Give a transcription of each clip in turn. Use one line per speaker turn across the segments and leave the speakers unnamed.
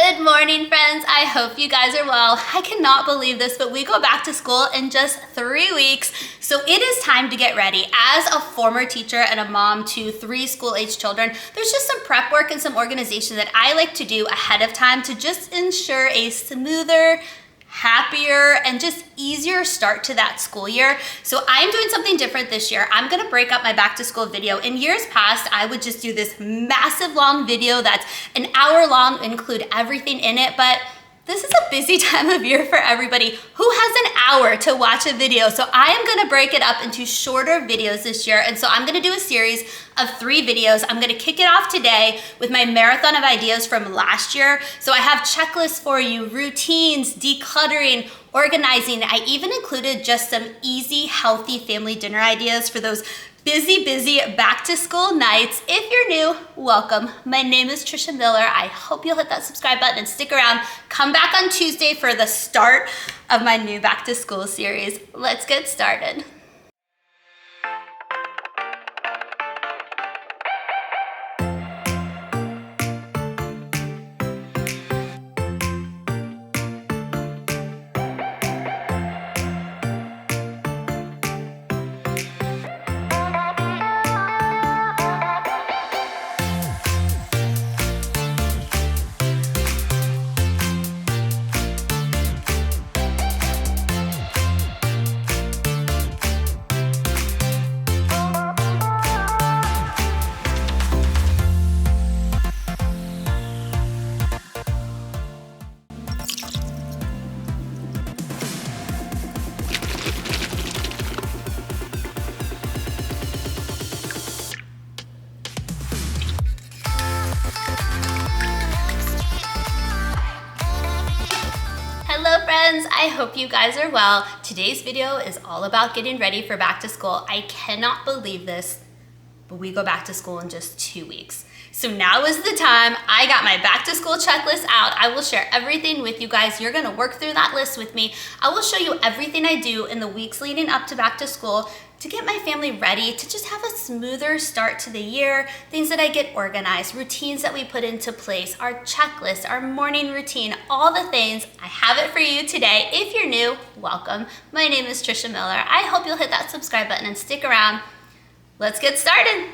Good morning, friends. I hope you guys are well. I cannot believe this, but we go back to school in just 3 weeks. So it is time to get ready. As a former teacher and a mom to 3 school-age children, there's just some prep work and some organization that I like to do ahead of time to just ensure a smoother, happier, and just easier start to that school year. So I'm doing something different this year. I'm gonna break up my back to school video. In years past, I would just do this massive long video that's an hour long, include everything in it, but this is a busy time of year for everybody. Who has an hour to watch a video? So I am gonna break it up into shorter videos this year. And so I'm gonna do a series of 3 videos. I'm gonna kick it off today with my marathon of ideas from last year. So I have checklists for you, routines, decluttering, organizing. I even included just some easy, healthy family dinner ideas for those busy back to school nights. If you're new, welcome. My name is Trisha Miller. I hope you'll hit that subscribe button and stick around. Come back on Tuesday for the start of my new back to school series. Let's get started. Hello friends, I hope you guys are well. Today's video is all about getting ready for back to school. I cannot believe this, but we go back to school in just 2 weeks. So now is the time. I got my back to school checklist out. I will share everything with you guys. You're gonna work through that list with me. I will show you everything I do in the weeks leading up to back to school to get my family ready to just have a smoother start to the year, things that I get organized, routines that we put into place, our checklist, our morning routine, all the things. I have it for you today. If you're new, welcome. My name is Trisha Miller. I hope you'll hit that subscribe button and stick around. Let's get started.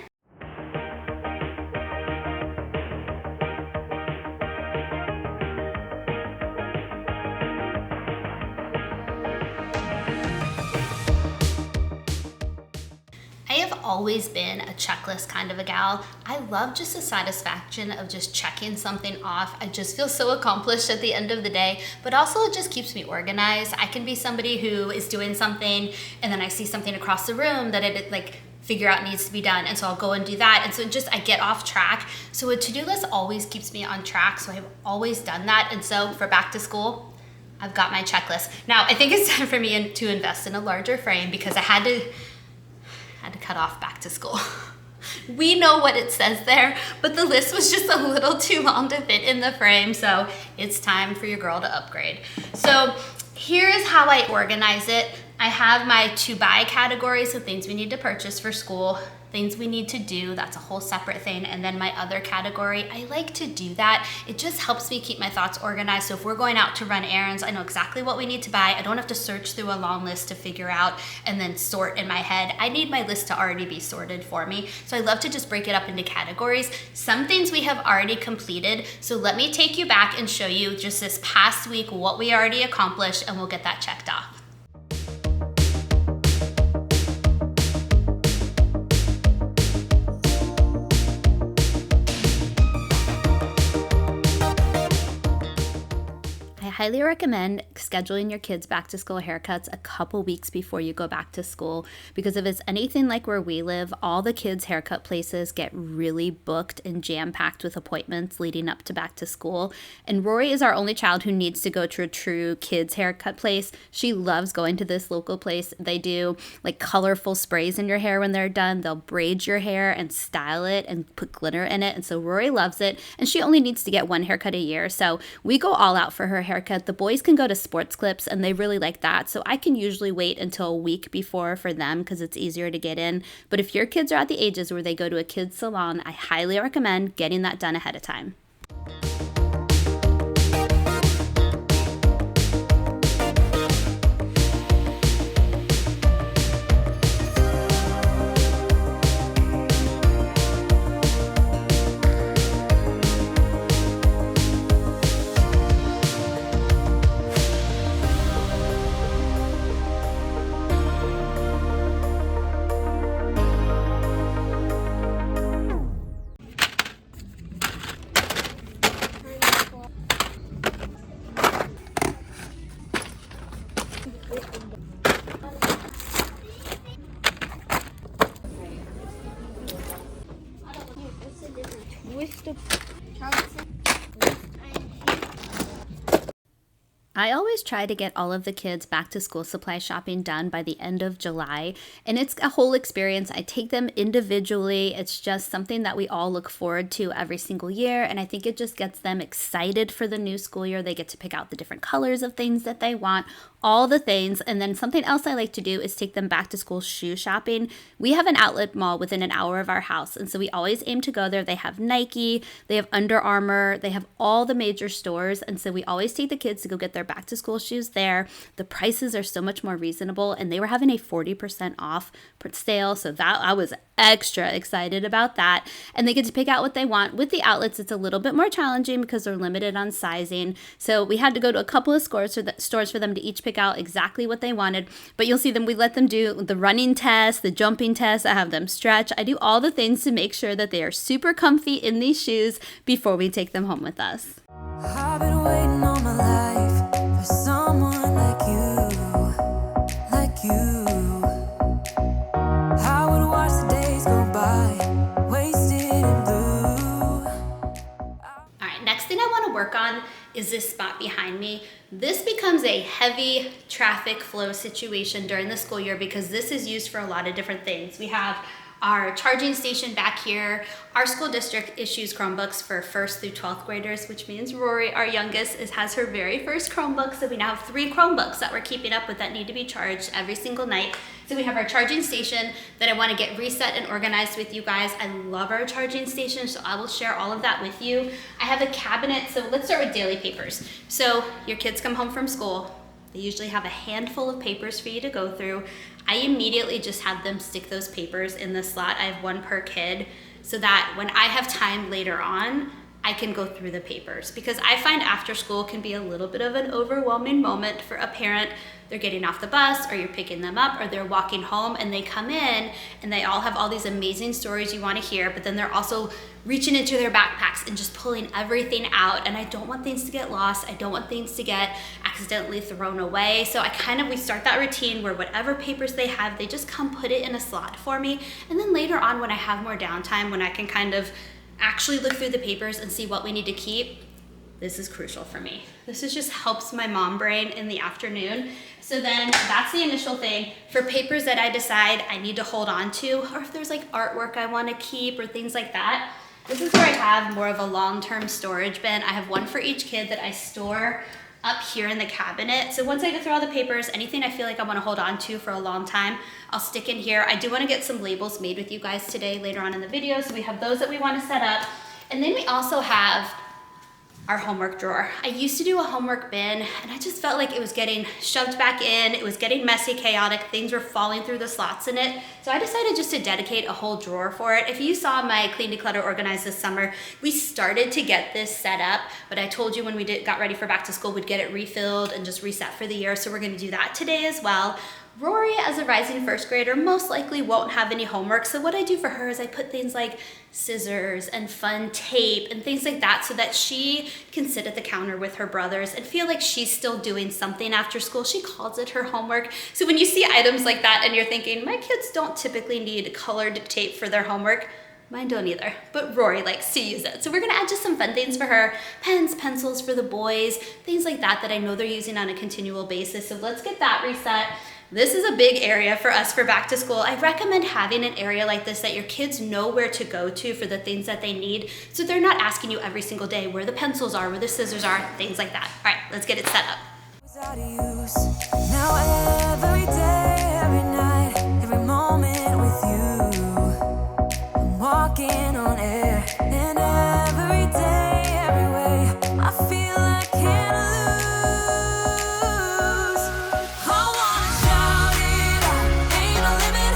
I have always been a checklist kind of a gal. I love just the satisfaction of just checking something off. I just feel so accomplished at the end of the day, but also it just keeps me organized. I can be somebody who is doing something and then I see something across the room that it figure out needs to be done, and so I'll go and do that, and so I get off track. So a to-do list always keeps me on track, so I've always done that. And so for back to school, I've got my checklist. Now I think it's time for me to invest in a larger frame because I had to cut off back to school. We know what it says there, but the list was just a little too long to fit in the frame, so it's time for your girl to upgrade. So here is how I organize it. I have my to buy categories, so things we need to purchase for school, things we need to do, that's a whole separate thing, and then my other category, I like to do that. It just helps me keep my thoughts organized. So if we're going out to run errands, I know exactly what we need to buy. I don't have to search through a long list to figure out and then sort in my head. I need my list to already be sorted for me. So I love to just break it up into categories. Some things we have already completed. So let me take you back and show you just this past week what we already accomplished, and we'll get that checked off. I highly recommend scheduling your kids' back to school haircuts a couple weeks before you go back to school, because if it's anything like where we live, all the kids' haircut places get really booked and jam-packed with appointments leading up to back to school. And Rory is our only child who needs to go to a true kids' haircut place. She loves going to this local place. They do like colorful sprays in your hair when they're done. They'll braid your hair and style it and put glitter in it. And so Rory loves it. And she only needs to get one haircut a year. So we go all out for her haircut. The boys can go to Sports Clips and they really like that. So I can usually wait until a week before for them because it's easier to get in. But if your kids are at the ages where they go to a kids salon, I highly recommend getting that done ahead of time.
with the
I always try to get all of the kids back to school supply shopping done by the end of July, and it's a whole experience. I take them individually. It's just something that we all look forward to every single year, and I think it just gets them excited for the new school year. They get to pick out the different colors of things that they want, all the things. And then something else I like to do is take them back to school shoe shopping. We have an outlet mall within an hour of our house, and so we always aim to go there. They have Nike, they have Under Armour, they have all the major stores, and so we always take the kids to go get their back to school shoes there. The prices are so much more reasonable, and they were having a 40% off sale, so that I was extra excited about that. And they get to pick out what they want. With the outlets, it's a little bit more challenging because they're limited on sizing, so we had to go to a couple of stores for them to each pick out exactly what they wanted. But you'll see them, we let them do the running test, the jumping test, I have them stretch. I do all the things to make sure that they are super comfy in these shoes before we take them home with us.
I've been waiting all my life for someone like you. I would watch the days go by, wasted in blue.
All right, next thing I want to work on is this spot behind me. This becomes a heavy traffic flow situation during the school year because this is used for a lot of different things. We have our charging station back here. Our school district issues Chromebooks for 1st through 12th graders, which means Rory, our youngest, has her very first Chromebook. So we now have 3 Chromebooks that we're keeping up with that need to be charged every single night. So we have our charging station that I want to get reset and organized with you guys. I love our charging station, so I will share all of that with you. I have a cabinet, so let's start with daily papers. So your kids come home from school. They usually have a handful of papers for you to go through. I immediately just have them stick those papers in the slot. I have 1 per kid so that when I have time later on, I can go through the papers, because I find after school can be a little bit of an overwhelming moment for a parent. They're getting off the bus, or you're picking them up, or they're walking home, and they come in and they all have all these amazing stories you want to hear, but then they're also reaching into their backpacks and just pulling everything out. And I don't want things to get lost. I don't want things to get accidentally thrown away. So we start that routine where whatever papers they have, they just come put it in a slot for me. And then later on, when I have more downtime, when I can kind of actually look through the papers and see what we need to keep, this is crucial for me. This is just helps my mom brain in the afternoon. So then that's the initial thing. For papers that I decide I need to hold on to, or if there's like artwork I want to keep or things like that, this is where I have more of a long-term storage bin. I have 1 for each kid that I store up here in the cabinet. So once I go through all the papers, anything I feel like I want to hold on to for a long time, I'll stick in here. I do want to get some labels made with you guys today later on in the video. So we have those that we want to set up. And then we also have our homework drawer. I used to do a homework bin, and I just felt like it was getting shoved back in. It was getting messy, chaotic. Things were falling through the slots in it. So I decided just to dedicate a whole drawer for it. If you saw my Clean, Declutter, Organize this summer, we started to get this set up, but I told you when we got ready for back to school, we'd get it refilled and just reset for the year. So we're gonna do that today as well. Rory, as a rising 1st grader, most likely won't have any homework. So what I do for her is I put things like scissors and fun tape and things like that so that she can sit at the counter with her brothers and feel like she's still doing something after school. She calls it her homework. So when you see items like that and you're thinking, my kids don't typically need colored tape for their homework, mine don't either, but Rory likes to use it. So we're gonna add just some fun things for her. Pens, pencils for the boys, things like that that I know they're using on a continual basis. So let's get that reset. This is a big area for us for back to school. I recommend having an area like this that your kids know where to go to for the things that they need, so they're not asking you every single day where the pencils are, where the scissors are, things like that. All right, let's get it set up.
Without a use. Now every day, every night, every moment with you, I'm walking on air, and every day, every way, I feel I can't lose. I wanna shout it out, ain't no limit.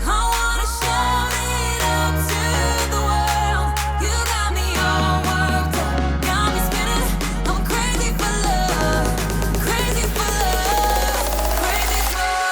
I wanna shout it out to the world. You got me all worked up, got me spinning. I'm crazy for love, crazy for love, crazy for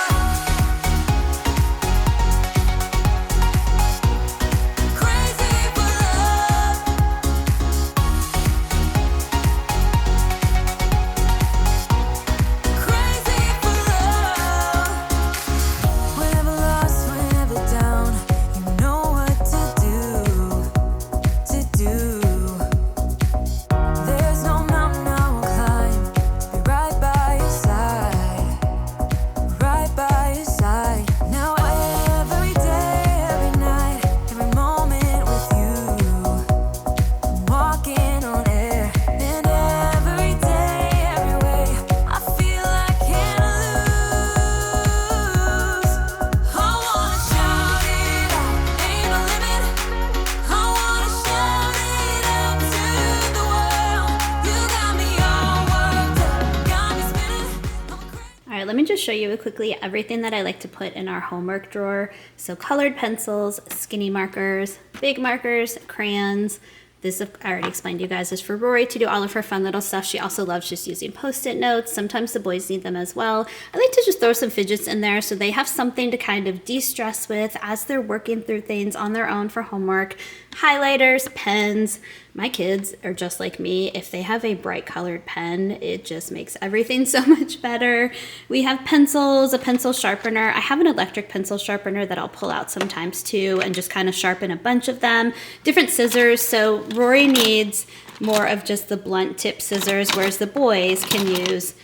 just show you quickly everything that I like to put in our homework drawer. So colored pencils, skinny markers, big markers, crayons. This, I already explained to you guys, is for Rory to do all of her fun little stuff. She also loves just using Post-it notes. Sometimes the boys need them as well. I like to just throw some fidgets in there so they have something to kind of de-stress with as they're working through things on their own for homework. Highlighters, pens. My kids are just like me. If they have a bright colored pen, it just makes everything so much better. We have pencils, a pencil sharpener. I have an electric pencil sharpener that I'll pull out sometimes too and just kind of sharpen a bunch of them. Different scissors. So Rory needs more of just the blunt tip scissors, whereas the boys can use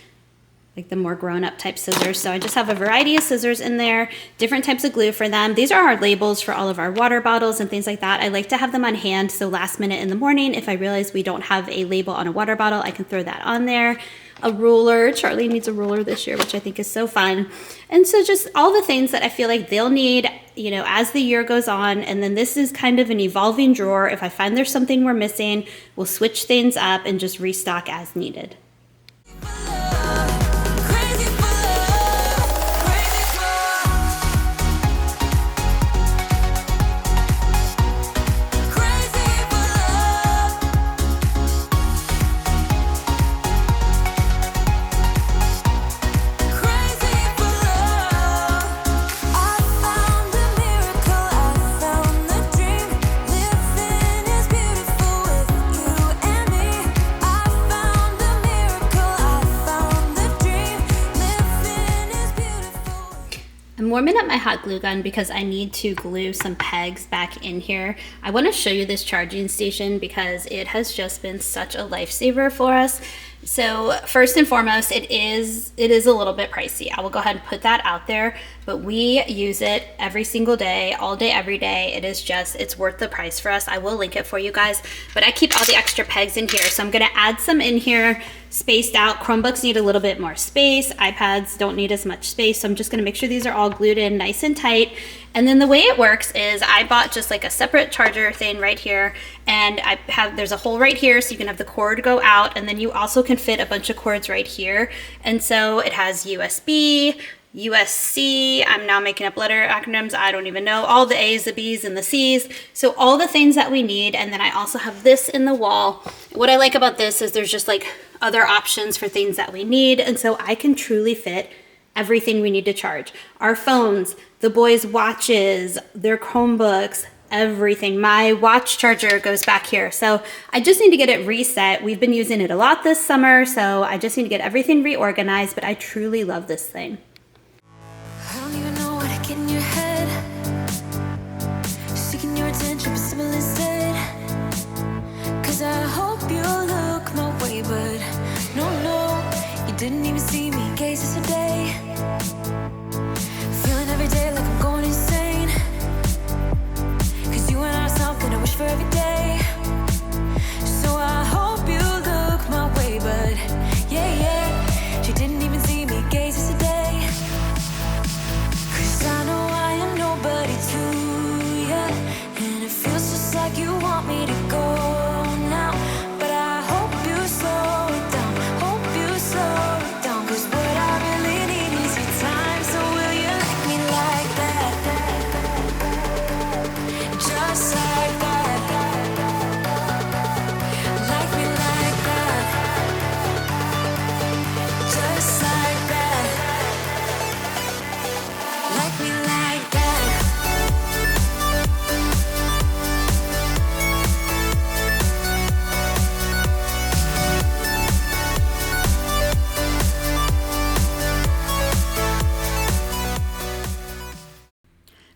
like the more grown-up type scissors. So I just have a variety of scissors in there, different types of glue for them. These are our labels for all of our water bottles and things like that. I like to have them on hand, so last minute in the morning, if I realize we don't have a label on a water bottle, I can throw that on there. A ruler. Charlie needs a ruler this year, which I think is so fun. And so just all the things that I feel like they'll need, you know, as the year goes on. And then this is kind of an evolving drawer. If I find there's something we're missing, we'll switch things up and just restock as needed. I'm warming up my hot glue gun because I need to glue some pegs back in here. I want to show you this charging station because it has just been such a lifesaver for us. So first and foremost, it is a little bit pricey. I will go ahead and put that out there, but we use it every single day, all day, every day. It's worth the price for us. I will link it for you guys, but I keep all the extra pegs in here. So I'm gonna add some in here, spaced out. Chromebooks need a little bit more space. iPads don't need as much space. So I'm just gonna make sure these are all glued in nice and tight. And then the way it works is I bought just like a separate charger thing right here, and there's a hole right here so you can have the cord go out, and then you also can fit a bunch of cords right here. And so it has USB, USC, I'm now making up letter acronyms, I don't even know, all the A's, the B's, and the C's. So all the things that we need. And then I also have this in the wall. What I like about this is there's just like other options for things that we need. And so I can truly fit everything we need to charge. Our phones, the boys' watches, their Chromebooks, everything. My watch charger goes back here. So I just need to get it reset. We've been using it a lot this summer, so I just need to get everything reorganized, but I truly love this thing.
I don't even know what I get in your head. Seeking your attention, but simple instead. Cause I hope you look my way, but no, you didn't even see me gaze yesterday. Feeling every day like I'm going insane. Cause you and I are something I wish for every day. So I hope you look my way, but yeah, she didn't even see me gaze yesterday. Cause I know I am nobody to you, and it feels just like you want me to go now. But I hope you slow it down, hope you slow it down. Cause what I really need is your time. So will you like me like that? Just like that. Like me like that. Just like that. Like me like that.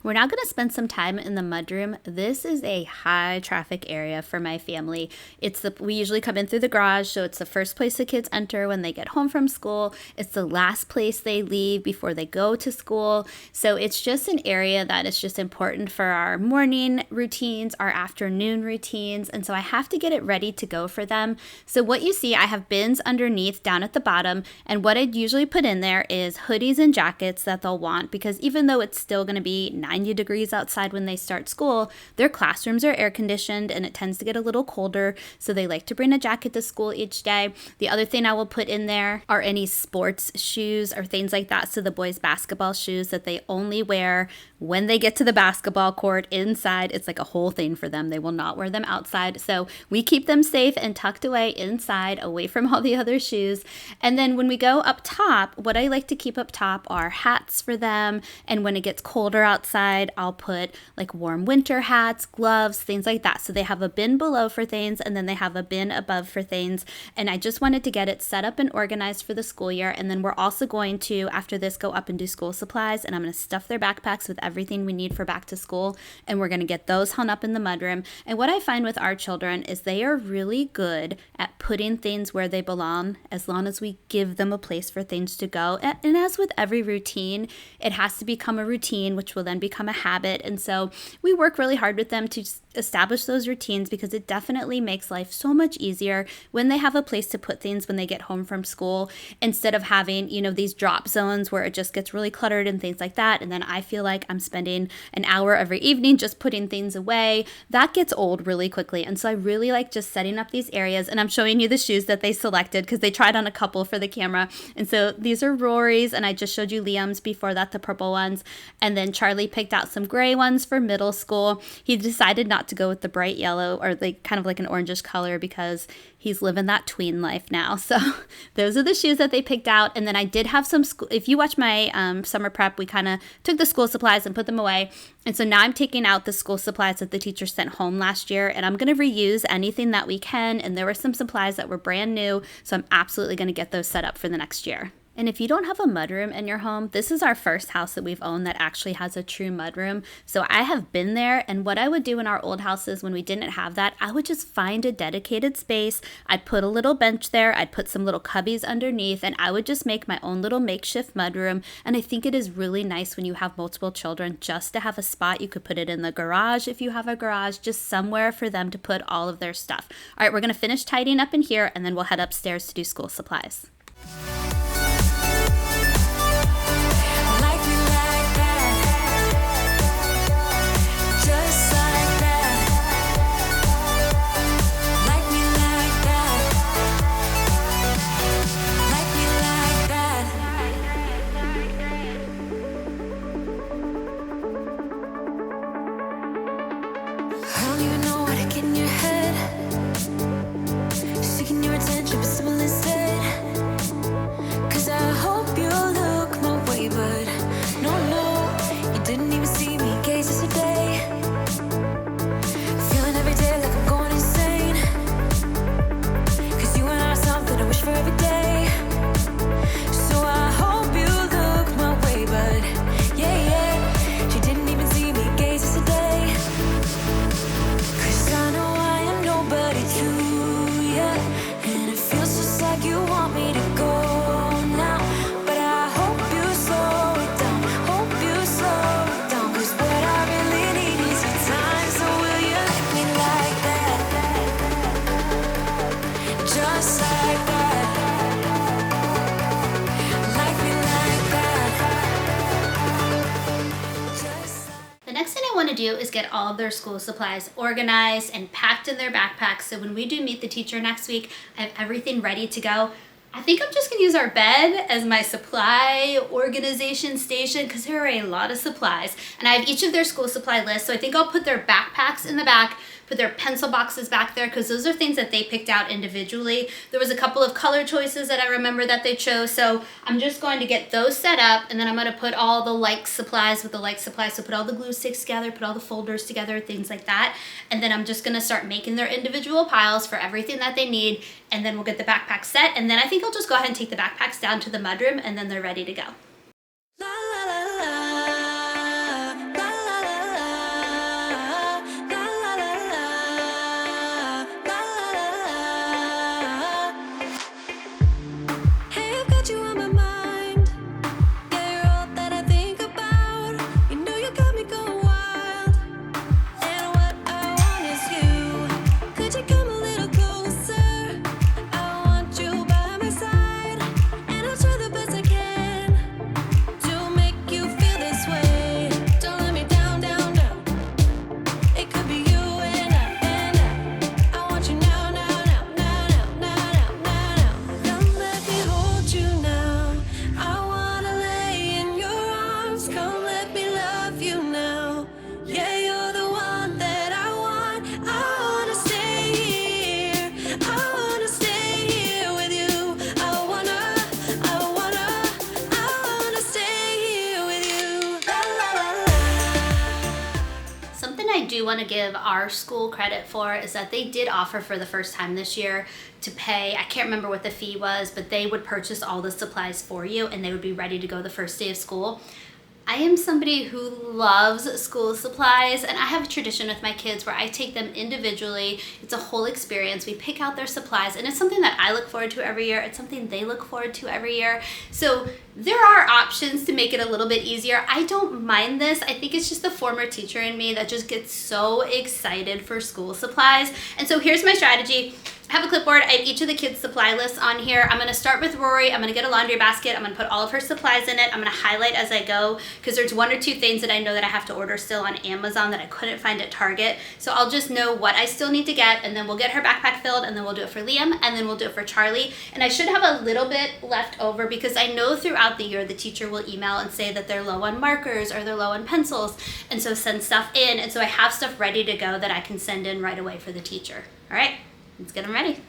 We're now going to spend some time in the mudroom. This is a high traffic area for my family. We usually come in through the garage, so it's the first place the kids enter when they get home from school. It's the last place they leave before they go to school. So it's just an area that is just important for our morning routines, our afternoon routines, and so I have to get it ready to go for them. So what you see, I have bins underneath down at the bottom, and what I'd usually put in there is hoodies and jackets that they'll want, because even though it's still going to be 90 90 degrees outside when they start school, their classrooms are air conditioned and it tends to get a little colder. So they like to bring a jacket to school each day. The other thing I will put in there are any sports shoes or things like that. So the boys' basketball shoes that they only wear when they get to the basketball court inside. It's like a whole thing for them. They will not wear them outside. So we keep them safe and tucked away inside, away from all the other shoes. And then when we go up top, what I like to keep up top are hats for them. And when it gets colder outside, I'll put like warm winter hats, gloves, things like that. So they have a bin below for things and then they have a bin above for things. And I just wanted to get it set up and organized for the school year. And then we're also going to, after this, go up and do school supplies. And I'm going to stuff their backpacks with everything we need for back to school. And we're going to get those hung up in the mudroom. And what I find with our children is they are really good at putting things where they belong as long as we give them a place for things to go. And as with every routine, it has to become a routine, which will then become a habit. And so we work really hard with them to establish those routines because it definitely makes life so much easier when they have a place to put things when they get home from school, instead of having, these drop zones where it just gets really cluttered and things like that. And then I feel like I'm spending an hour every evening just putting things away. That gets old really quickly. And so I really like just setting up these areas. And I'm showing you the shoes that they selected because they tried on a couple for the camera. And so these are Rory's, and I just showed you Liam's before that, the purple ones. And then Charlie picked out some gray ones for middle school. He decided not to go with the bright yellow or like kind of like an orangish color because he's living that tween life now. So those are the shoes that they picked out. And then I did have some school. If you watch my summer prep, we kind of took the school supplies and put them away. And so now I'm taking out the school supplies that the teacher sent home last year, and I'm going to reuse anything that we can. And there were some supplies that were brand new, so I'm absolutely going to get those set up for the next year. And if you don't have a mudroom in your home, this is our first house that we've owned that actually has a true mudroom. So I have been there, and what I would do in our old houses when we didn't have that, I would just find a dedicated space. I'd put a little bench there, I'd put some little cubbies underneath, and I would just make my own little makeshift mudroom. And I think it is really nice when you have multiple children just to have a spot. You could put it in the garage if you have a garage, just somewhere for them to put all of their stuff. All right, we're going to finish tidying up in here, and then we'll head upstairs to do school supplies. Do is get all of their school supplies organized and packed in their backpacks, so when we do meet the teacher next week, I have everything ready to go. I think I'm just gonna use our bed as my supply organization station because there are a lot of supplies, and I have each of their school supply lists, so I think I'll put their backpacks in the back, put their pencil boxes back there because those are things that they picked out individually. There was a couple of color choices that I remember that they chose, so I'm just going to get those set up, and then I'm going to put all the like supplies with the like supplies, so put all the glue sticks together, put all the folders together, things like that, and then I'm just going to start making their individual piles for everything that they need, and then we'll get the backpack set, and then I think I'll just go ahead and take the backpacks down to the mudroom, and then they're ready to go. want to give our school credit for is that they did offer for the first time this year to pay, I can't remember what the fee was, but they would purchase all the supplies for you and they would be ready to go the first day of school. I am somebody who loves school supplies, and I have a tradition with my kids where I take them individually. It's a whole experience. We pick out their supplies, and it's something that I look forward to every year. It's something they look forward to every year. So there are options to make it a little bit easier. I don't mind this. I think it's just the former teacher in me that just gets so excited for school supplies. And so here's my strategy. I have a clipboard. I have each of the kids' supply lists on here. I'm going to start with Rory. I'm going to get a laundry basket. I'm going to put all of her supplies in it. I'm going to highlight as I go because there's 1 or 2 things that I know that I have to order still on Amazon that I couldn't find at Target. So I'll just know what I still need to get, and then we'll get her backpack filled, and then we'll do it for Liam, and then we'll do it for Charlie. And I should have a little bit left over because I know throughout the year the teacher will email and say that they're low on markers or they're low on pencils, and so send stuff in. And so I have stuff ready to go that I can send in right away for the teacher. All right, let's get them ready.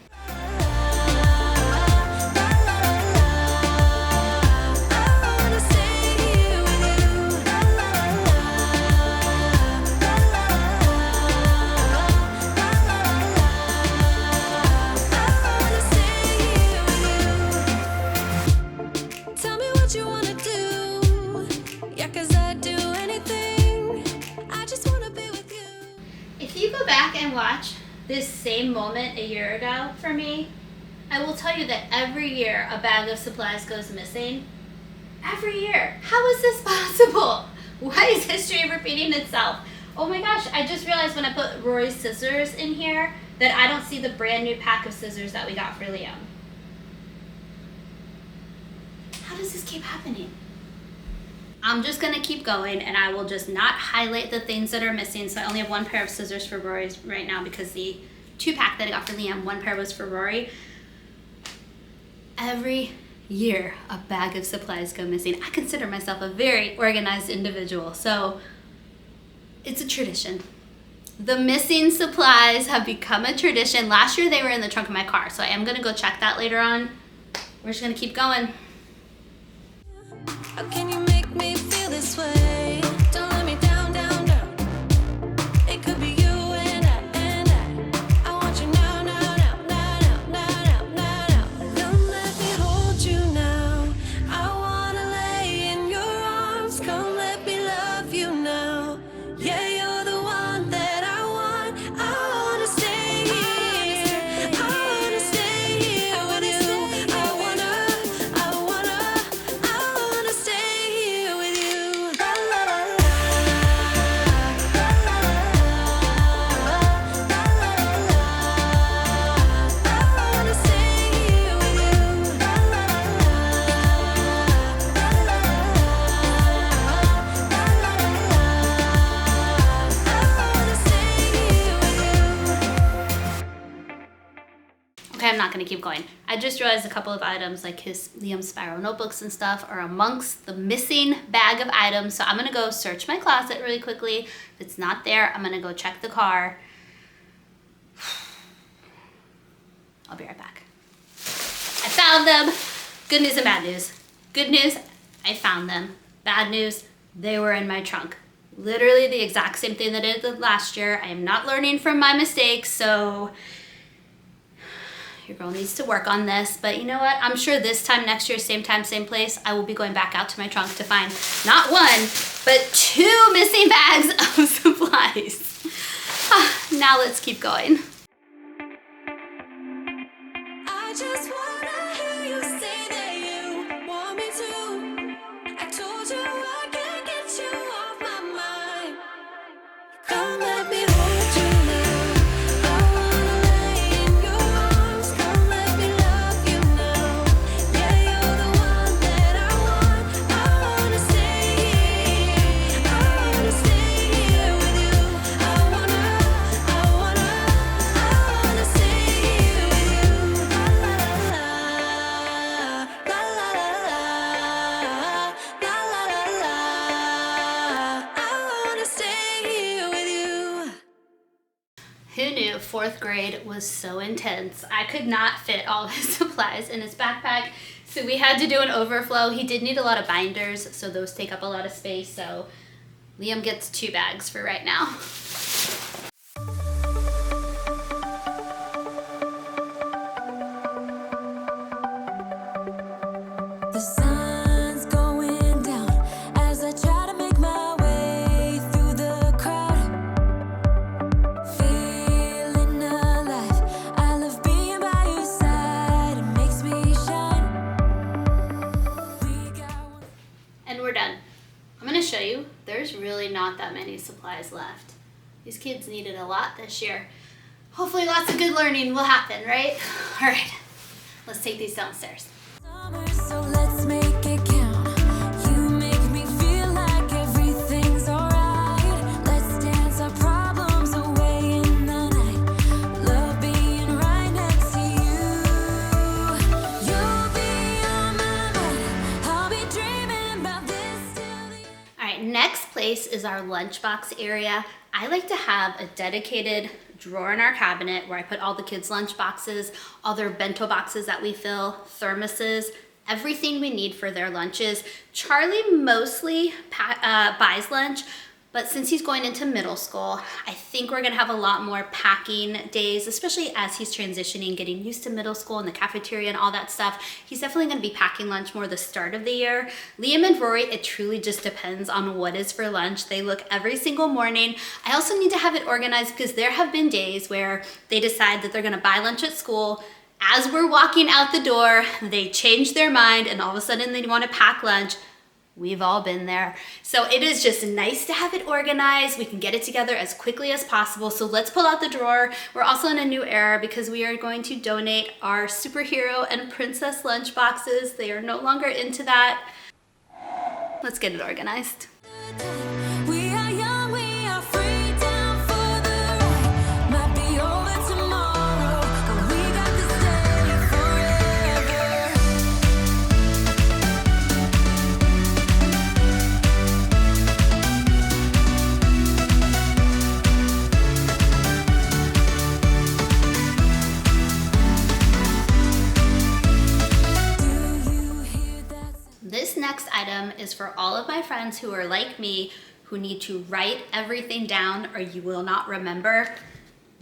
Watch this same moment a year ago for me, I will tell you that every year a bag of supplies goes missing. Every year. How is this possible? Why is history repeating itself? Oh my gosh, I just realized when I put Rory's scissors in here that I don't see the brand new pack of scissors that we got for Liam. How does this keep happening? I'm just gonna keep going, and I will just not highlight the things that are missing. So I only have 1 pair of scissors for Rory right now because the 2-pack that I got for Liam, 1 pair was for Rory. Every year a bag of supplies go missing. I consider myself a very organized individual, so it's a tradition. The missing supplies have become a tradition. Last year they were in the trunk of my car, so I am gonna go check that later on. We're just gonna keep going.
How can you make me feel this way? Don't let me down, down, down. It could be you and I want you now, now, now, now, now, now, now. Don't let me hold you now. I wanna lay in your arms. Come let me love you now. Yeah, you're the one that I want. I wanna stay here. I wanna stay here with you. I wanna stay here with you. La, la, la, la. I wanna stay here with you. La, la,
Okay, I'm not gonna keep going. I just realized a couple of items like his Liam Spiral notebooks and stuff are amongst the missing bag of items. So I'm gonna go search my closet really quickly. If it's not there, I'm gonna go check the car. I'll be right back. I found them. Good news and bad news. Good news, I found them. Bad news, they were in my trunk. Literally the exact same thing that I did last year. I am not learning from my mistakes, so your girl needs to work on this. But you know what? I'm sure this time next year, same time, same place, I will be going back out to my trunk to find not 1, but 2 missing bags of supplies. Now let's keep going.
I just wanna hear you say that you want me to. I told you I can't get you off my mind. Come let me hold you now. I wanna lay in your arms. Come let me love you now. Yeah, you're the one that I want. I wanna stay here. I wanna stay here with you. I wanna stay here with you. La la la la, la la la la, I wanna stay here with you.
Who knew 4th grade was so intense? I could not fit all of his supplies in his backpack, so we had to do an overflow. He did need a lot of binders, so those take up a lot of space, so Liam gets 2 bags for right now.
The sun's going down as I try to make my way through the crowd. Feeling alive, I love being by your side. It makes me shine.
And we're done. I'm gonna show you, there's really not that many supplies left. These kids needed a lot this year. Hopefully lots of good learning will happen, right? All right, let's take these downstairs.
So let's make it count. You make me feel like everything's alright. Let's dance our problems away in the night. Love being right next to you. You'll be on my mind. I'll be dreaming about this till the end.
All right, next place is our lunchbox area. I like to have a dedicated drawer in our cabinet where I put all the kids' lunch boxes, all their bento boxes that we fill, thermoses, everything we need for their lunches. Charlie mostly buys lunch, but since he's going into middle school, I think we're gonna have a lot more packing days, especially as he's transitioning, getting used to middle school and the cafeteria and all that stuff. He's definitely gonna be packing lunch more the start of the year. Liam and Rory, it truly just depends on what is for lunch. They look every single morning. I also need to have it organized because there have been days where they decide that they're gonna buy lunch at school. As we're walking out the door, they change their mind and all of a sudden they wanna pack lunch. We've all been there. So it is just nice to have it organized. We can get it together as quickly as possible. So let's pull out the drawer. We're also in a new era because we are going to donate our superhero and princess lunch boxes. They are no longer into that. Let's get it organized.
We are young, we are free, down for the ride. Might be over tomorrow, but we got this day forever. Do you hear that?
This next item is for all of my friends who are like me, who need to write everything down or you will not remember.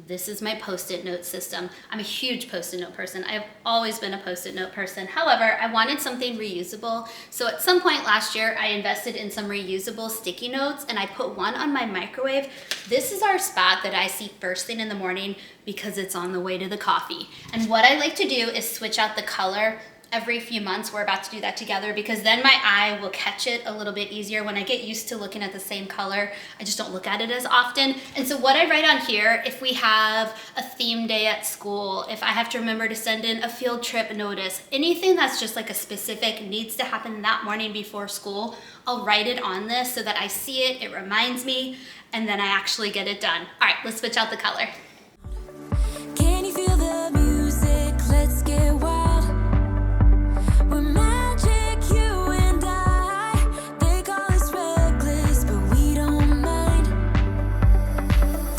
This is my Post-it note system. I'm a huge Post-it note person. I've always been a Post-it note person. However, I wanted something reusable. So at some point last year, I invested in some reusable sticky notes and I put one on my microwave. This is our spot that I see first thing in the morning because it's on the way to the coffee. And what I like to do is switch out the color every few months. We're about to do that together because then my eye will catch it a little bit easier. When I get used to looking at the same color, I just don't look at it as often. And so what I write on here, if we have a theme day at school, if I have to remember to send in a field trip notice, anything that's just like a specific needs to happen that morning before school, I'll write it on this so that I see it, it reminds me, and then I actually get it done. All right, let's switch out the color.
Can you feel the music? Let's get wild. We're magic, you and I. They call us reckless, but we don't mind.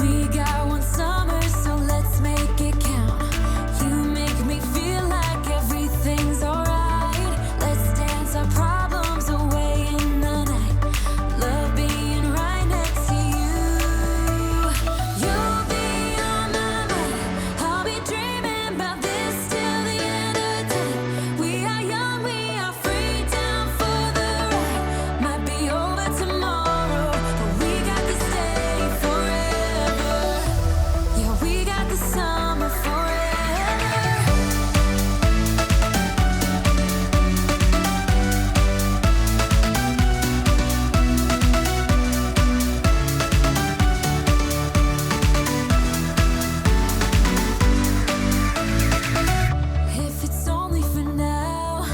We got one summer, so let's make it count. You make me feel like everything's alright. Let's dance our problems away in the night. Love being right next to you. You'll be on my mind. I'll be dreaming about this till the end of time. We are young, we are free, down for the ride. Might be over tomorrow, but we got this day forever. Yeah, we got the summer forever. If it's only for now,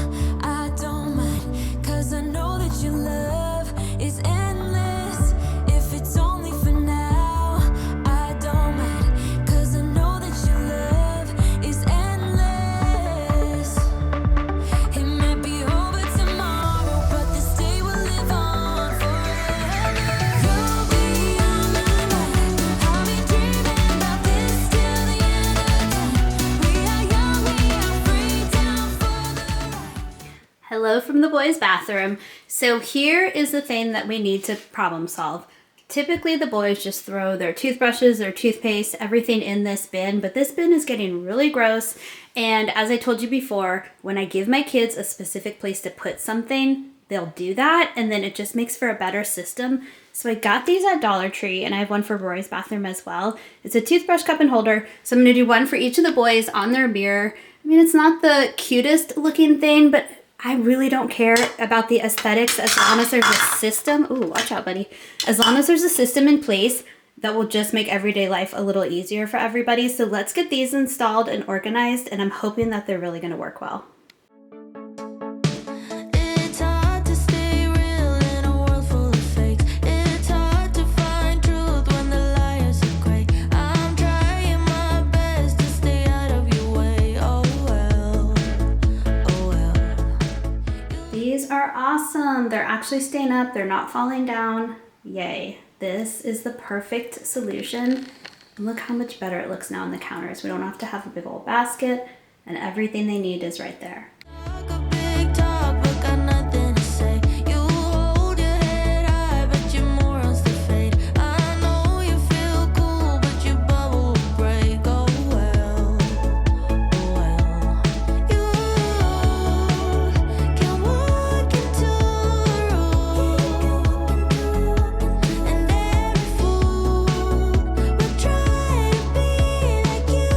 I don't mind. 'Cause I know that your love is endless. If it's only for now, I don't mind. 'Cause I know that your love is endless. It might be over tomorrow, but this day will live on forever. You'll be on my mind. I'll be dreaming about this till the end of time. We are young, we are free, down for the ride.
Hello from the boys' bathroom. So here is the thing that we need to problem solve.
Typically the boys just throw their toothbrushes, their toothpaste, everything in this bin, but this bin is getting really gross. And as I told you before, when I give my kids a specific place to put something, they'll do that, and then it just makes for a better system. So I got these at Dollar Tree, and I have one for Rory's bathroom as well. It's a toothbrush cup and holder, so I'm going to do one for each of the boys on their mirror. I mean, it's not the cutest looking thing, but I really don't care about the aesthetics as long as there's a system. Ooh, watch out, buddy. As long as there's a system in place that will just make everyday life a little easier for everybody. So let's get these installed and organized, and I'm hoping that they're really going to work well.
It's hard to stay real in a world full of fakes. It's hard to find truth when the liars are great. I'm trying my best to stay out of your way. Oh well, oh well.
These are awesome. They're actually staying up. They're not falling down. Yay. This is the perfect solution. And look how much better it looks now on the counters. We don't have to have a big old basket, and everything they need is right there.
Talk a big talk, but got nothing to say. You hold your head high, but your morals to fade. I know you feel cool, but your bubble will break. Oh well, oh well. You can walk into a room, and every fool will try to be like you.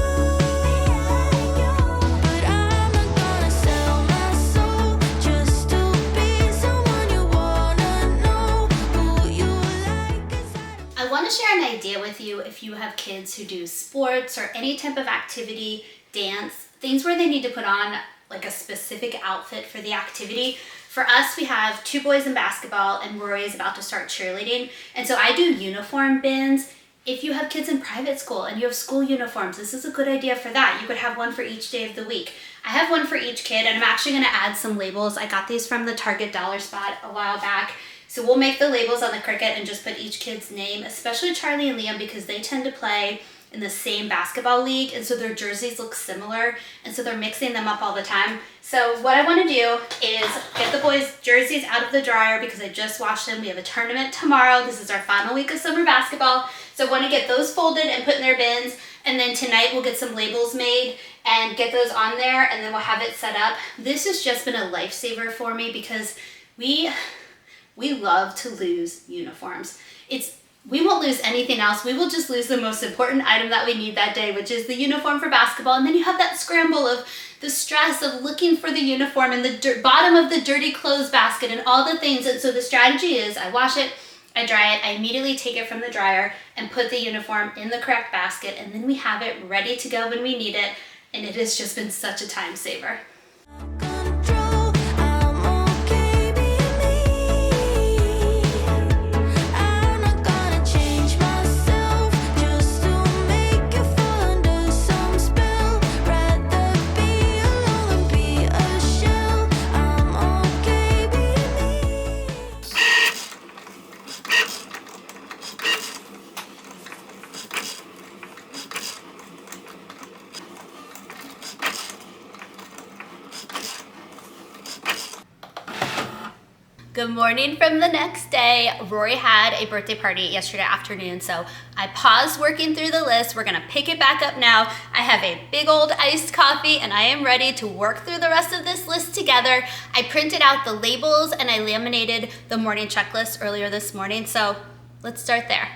But I'm not gonna sell my soul just to be someone you wanna know who you like. 'Cause
I want to share an idea with you if you have kids who do sports or any type of activity, dance, things where they need to put on like a specific outfit for the activity. For us, we have 2 boys in basketball and Rory is about to start cheerleading. And so I do uniform bins. If you have kids in private school and you have school uniforms, this is a good idea for that. You could have one for each day of the week. I have one for each kid, and I'm actually gonna add some labels. I got these from the Target dollar spot a while back. So we'll make the labels on the Cricut and just put each kid's name, especially Charlie and Liam, because they tend to play in the same basketball league, and so their jerseys look similar, and so they're mixing them up all the time. So what I want to do is get the boys' jerseys out of the dryer because I just washed them. We have a tournament tomorrow. This is our final week of summer basketball, so I want to get those folded and put in their bins, and then tonight we'll get some labels made and get those on there, and then we'll have it set up. This has just been a lifesaver for me because we love to lose uniforms. We won't lose anything else. We will just lose the most important item that we need that day, which is the uniform for basketball. And then you have that scramble of the stress of looking for the uniform and the bottom of the dirty clothes basket and all the things. And so the strategy is I wash it, I dry it, I immediately take it from the dryer and put the uniform in the correct basket. And then we have it ready to go when we need it. And it has just been such a time saver.
control, I'm okay being me. I'm not gonna change myself just to make you fall under some spell. Rather be alone than be a shell. I'm okay being me.
Good morning from the next day. Rory had a birthday party yesterday afternoon, so I paused working through the list. We're gonna pick it back up now. I have a big old iced coffee and I am ready to work through the rest of this list together. I printed out the labels and I laminated the morning checklist earlier this morning, so let's start there.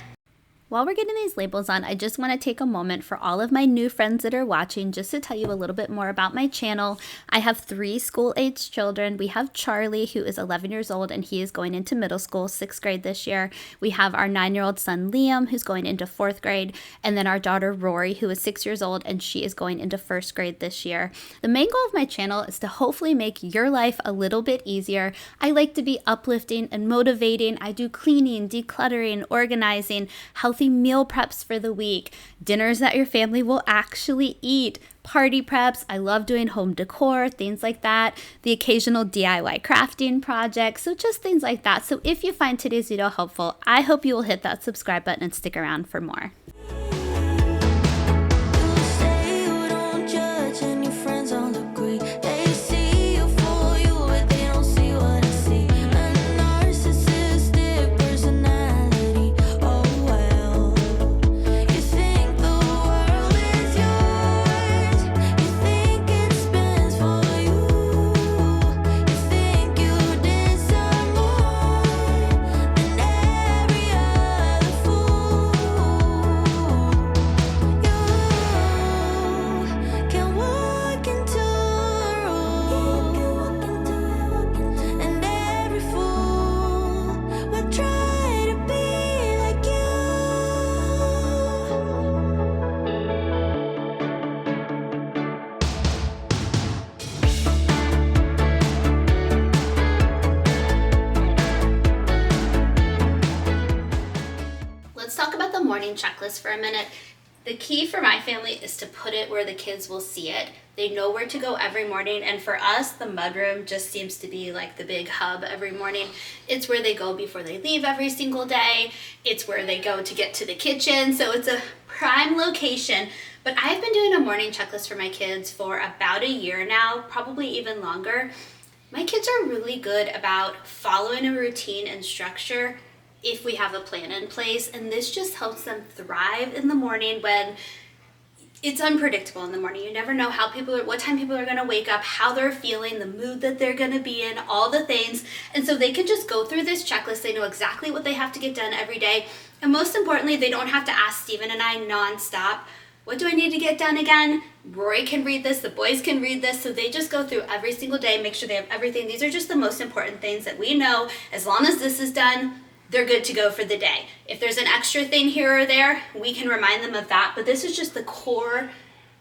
While we're getting these labels on, I just want to take a moment for all of my new friends that are watching just to tell you a little bit more about my channel. I have 3 school-aged children. We have Charlie, who is 11 years old, and he is going into middle school, 6th grade this year. We have our 9-year-old son, Liam, who's going into 4th grade, and then our daughter, Rory, who is 6 years old, and she is going into 1st grade this year. The main goal of my channel is to hopefully make your life a little bit easier. I like to be uplifting and motivating. I do cleaning, decluttering, organizing, healthy meal preps for the week, dinners that your family will actually eat, party preps. I love doing home decor, things like that, the occasional DIY crafting project, so just things like that. So if you find today's video helpful, I hope you will hit that subscribe button and stick around for more.
You say you don't judge and your friends all agree. They see you for you, but they don't see what I see. A narcissistic personality. Oh
checklist for a minute. The key for my family is to put it where the kids will see it. They know where to go every morning, and for us, the mudroom just seems to be like the big hub every morning. It's where they go before they leave every single day. It's where they go to get to the kitchen, so it's a prime location. But I've been doing a morning checklist for my kids for about a year now, probably even longer. My kids are really good about following a routine and structure if we have a plan in place, and this just helps them thrive in the morning when it's unpredictable in the morning. You never know what time people are going to wake up, how they're feeling, the mood that they're going to be in, all the things. And so they can just go through this checklist. They know exactly what they have to get done every day. And most importantly, they don't have to ask Steven and I nonstop, what do I need to get done again? Rory can read this, the boys can read this, so they just go through every single day, make sure they have everything. These are just the most important things that we know. As long as this is done, they're good to go for the day. If there's an extra thing here or there, we can remind them of that, but this is just the core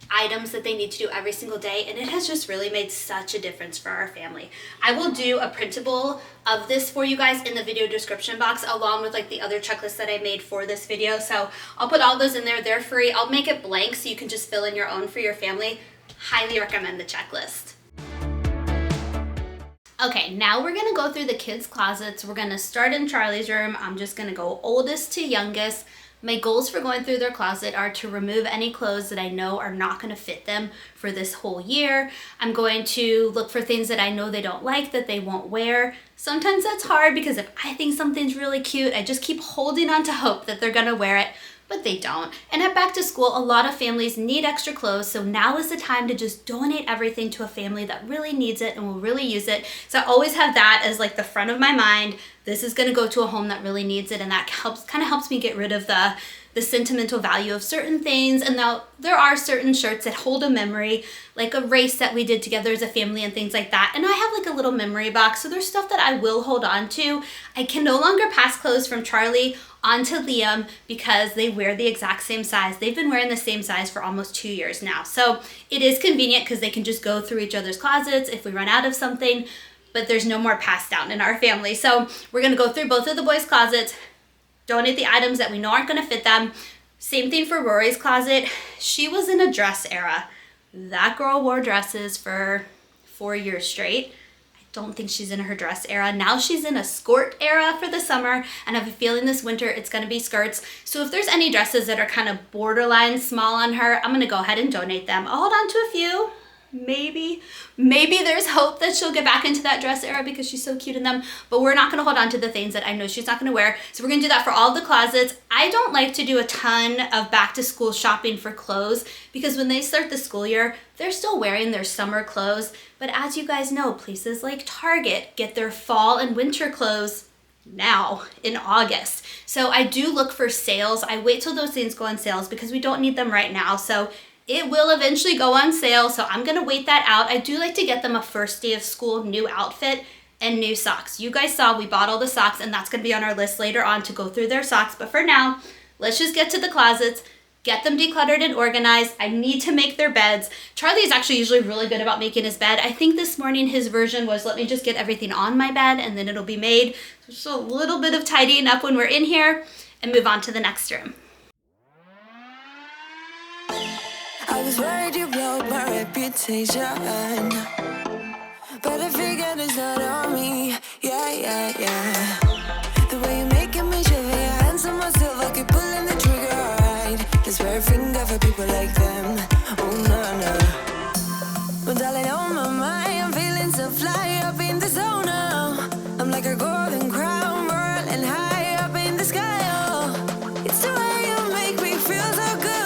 items that they need to do every single day, and it has just really made such a difference for our family. I will do a printable of this for you guys in the video description box, along with like the other checklists that I made for this video, so I'll put all those in there. They're free. I'll make it blank so you can just fill in your own for your family. Highly recommend the checklist. Okay, now we're gonna go through the kids' closets. We're gonna start in Charlie's room. I'm just gonna go oldest to youngest. My goals for going through their closet are to remove any clothes that I know are not gonna fit them for this whole year. I'm going to look for things that I know they don't like, that they won't wear. Sometimes that's hard because if I think something's really cute, I just keep holding on to hope that they're gonna wear it, but they don't. And at back to school, a lot of families need extra clothes, so now is the time to just donate everything to a family that really needs it and will really use it. So I always have that as like the front of my mind. This is gonna go to a home that really needs it, and that kind of helps me get rid of the sentimental value of certain things. And now there are certain shirts that hold a memory, like a race that we did together as a family and things like that. And I have like a little memory box, so there's stuff that I will hold on to. I can no longer pass clothes from Charlie onto Liam because they wear the exact same size. They've been wearing the same size for almost 2 years now. So it is convenient because they can just go through each other's closets if we run out of something, but there's no more pass down in our family. So we're gonna go through both of the boys' closets, donate the items that we know aren't gonna fit them. Same thing for Rory's closet. She was in a dress era. That girl wore dresses for 4 years straight. I don't think she's in her dress era. Now she's in a skirt era for the summer, and I have a feeling this winter it's gonna be skirts. So if there's any dresses that are kind of borderline small on her, I'm gonna go ahead and donate them. I'll hold on to a few. Maybe there's hope that she'll get back into that dress era because she's so cute in them, but we're not gonna hold on to the things that I know she's not gonna wear. So we're gonna do that for all the closets. I don't like to do a ton of back to school shopping for clothes because when they start the school year, they're still wearing their summer clothes. But as you guys know, places like Target get their fall and winter clothes now in August. So I do look for sales. I wait till those things go on sales because we don't need them right now. So it will eventually go on sale, so I'm gonna wait that out. I do like to get them a first day of school new outfit and new socks. You guys saw we bought all the socks, and that's gonna be on our list later on to go through their socks. But for now, let's just get to the closets, get them decluttered and organized. I need to make their beds. Charlie is actually usually really good about making his bed. I think this morning his version was, let me just get everything on my bed and then it'll be made. So just a little bit of tidying up when we're in here and move on to the next room.
I was worried you blow my reputation, but I figured it's not on me. Yeah. The way you're making me shiver, your hands on myself, I keep pulling the trigger, right? Just wear a finger for people like them. Oh no. Well, darling, on my mind, I'm feeling so fly up in the zone now. I'm like a golden crown, whirling high up in the sky. Oh, it's the way you make me feel so good.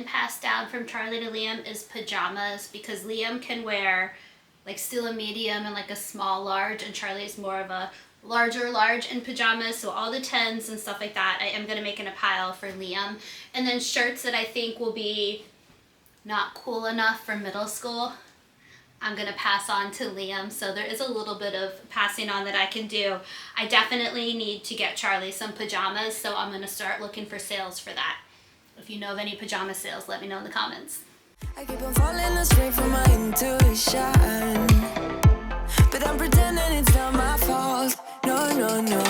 Pass down from Charlie to Liam is pajamas, because Liam can wear like still a medium and like a small large, and Charlie is more of a larger large in pajamas. So all the 10s and stuff like that I am going to make in a pile for Liam. And then shirts that I think will be not cool enough for middle school, I'm gonna pass on to Liam. So there is a little bit of passing on that I can do. I definitely need to get Charlie some pajamas, so I'm gonna start looking for sales for that. If you know of any pajama sales, let me know in the comments.
I keep on falling astray from my intuition, but I'm pretending it's not my fault. No, no, no.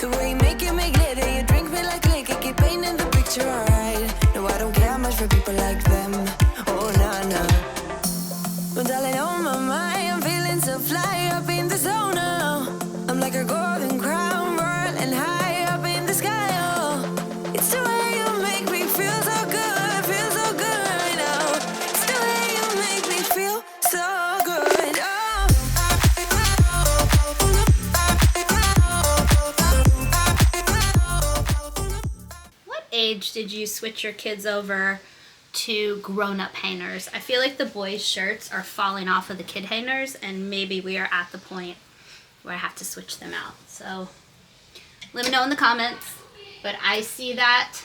The way you make glitter, you drink me like liquor, keep painting the picture alright. No, I don't care much for people like them. Oh, nah, nah. But darling, on my mind, I'm feeling so fly up in the zone now. I'm like a golden crown, whirling high up in the sky. Oh, it's the way you make me feel so good, feel so good right now. It's the way you make me feel so good.
What age did you switch your kids over to grown-up hangers? I feel like the boys' shirts are falling off of the kid hangers, and maybe we are at the point where I have to switch them out. So let me know in the comments. But I see that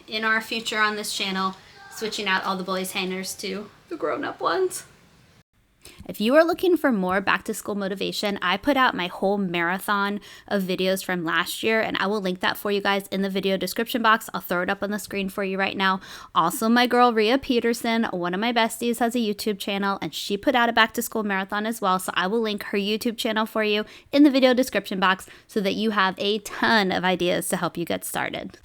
in our future on this channel, switching out all the boys' hangers to the grown-up ones. If you are looking for more back to school motivation, I put out my whole marathon of videos from last year, and I will link that for you guys in the video description box. I'll throw it up on the screen for you right now. Also, my girl Rhea Peterson, one of my besties, has a YouTube channel, and she put out a back to school marathon as well. So I will link her YouTube channel for you in the video description box so that you have a ton of ideas to help you get started.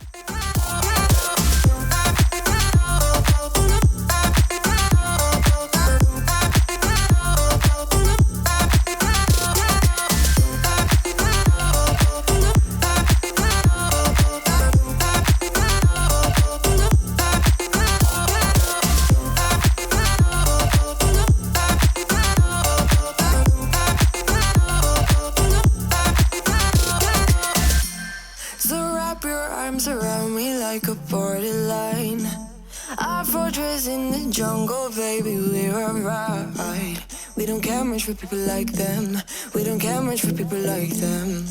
Around me like a borderline, our fortress in the jungle, baby, we're alright. We don't care much for people like them. We don't care much for people like them.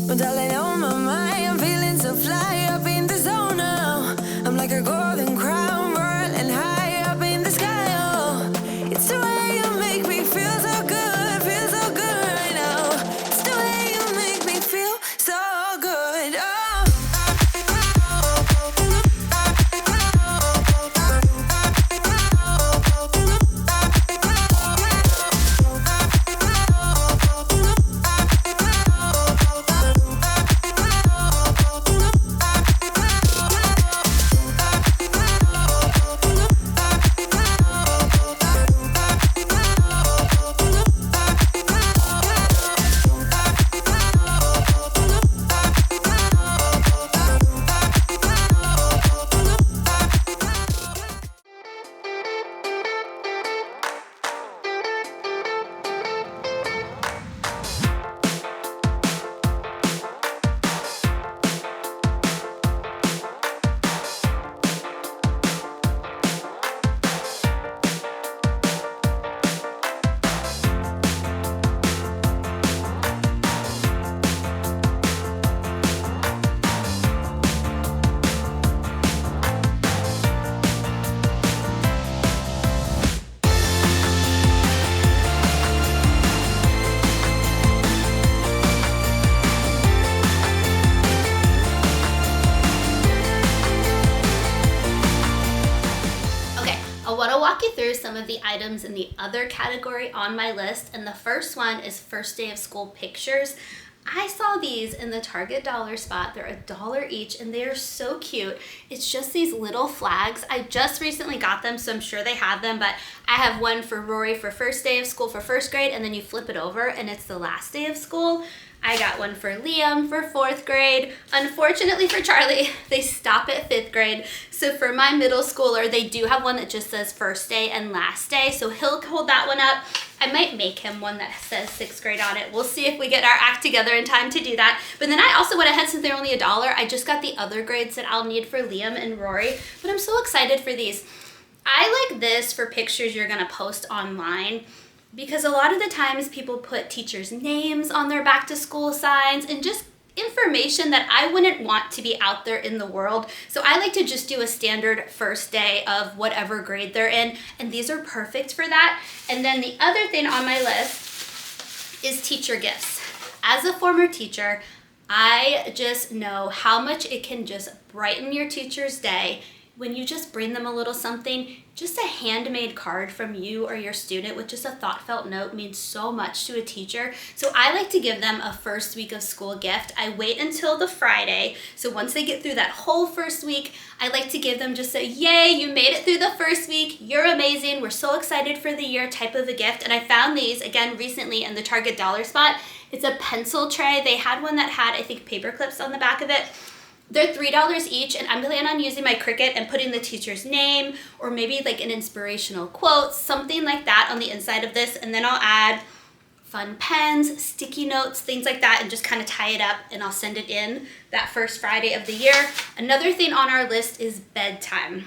But darling, on my mind, I'm feeling so fly up in the zone now. I'm like a golden crown, whirling high up in the sky. Oh, it's the way you make me feel so good, feel so good right now. It's the way you make me feel so good.
walk you through some of the items in the other category on my list, and the first one is first day of school pictures. I saw these in the Target dollar spot. They're $1 each and they are so cute. It's just these little flags. I just recently got them, so I'm sure they have them, but I have one for Rory for first day of school for first grade, and then you flip it over and it's the last day of school. I got one for Liam for 4th grade. Unfortunately for Charlie, they stop at 5th grade. So for my middle schooler, they do have one that just says first day and last day. So he'll hold that one up. I might make him one that says 6th grade on it. We'll see if we get our act together in time to do that. But then I also went ahead, since they're only $1, I just got the other grades that I'll need for Liam and Rory. But I'm so excited for these. I like this for pictures you're gonna post online, because a lot of the times people put teachers' names on their back to school signs, and just information that I wouldn't want to be out there in the world. So I like to just do a standard first day of whatever grade they're in, and these are perfect for that. And then the other thing on my list is teacher gifts. As a former teacher, I just know how much it can just brighten your teacher's day when you just bring them a little something. Just a handmade card from you or your student with just a thoughtful note means so much to a teacher. So I like to give them a first week of school gift. I wait until the Friday. So once they get through that whole first week, I like to give them just a yay, you made it through the first week. You're amazing. We're so excited for the year type of a gift. And I found these again recently in the Target dollar spot. It's a pencil tray. They had one that had, I think, paper clips on the back of it. They're $3 each, and I'm planning on using my Cricut and putting the teacher's name or maybe like an inspirational quote, something like that on the inside of this. And then I'll add fun pens, sticky notes, things like that, and just kind of tie it up, and I'll send it in that first Friday of the year. Another thing on our list is bedtime.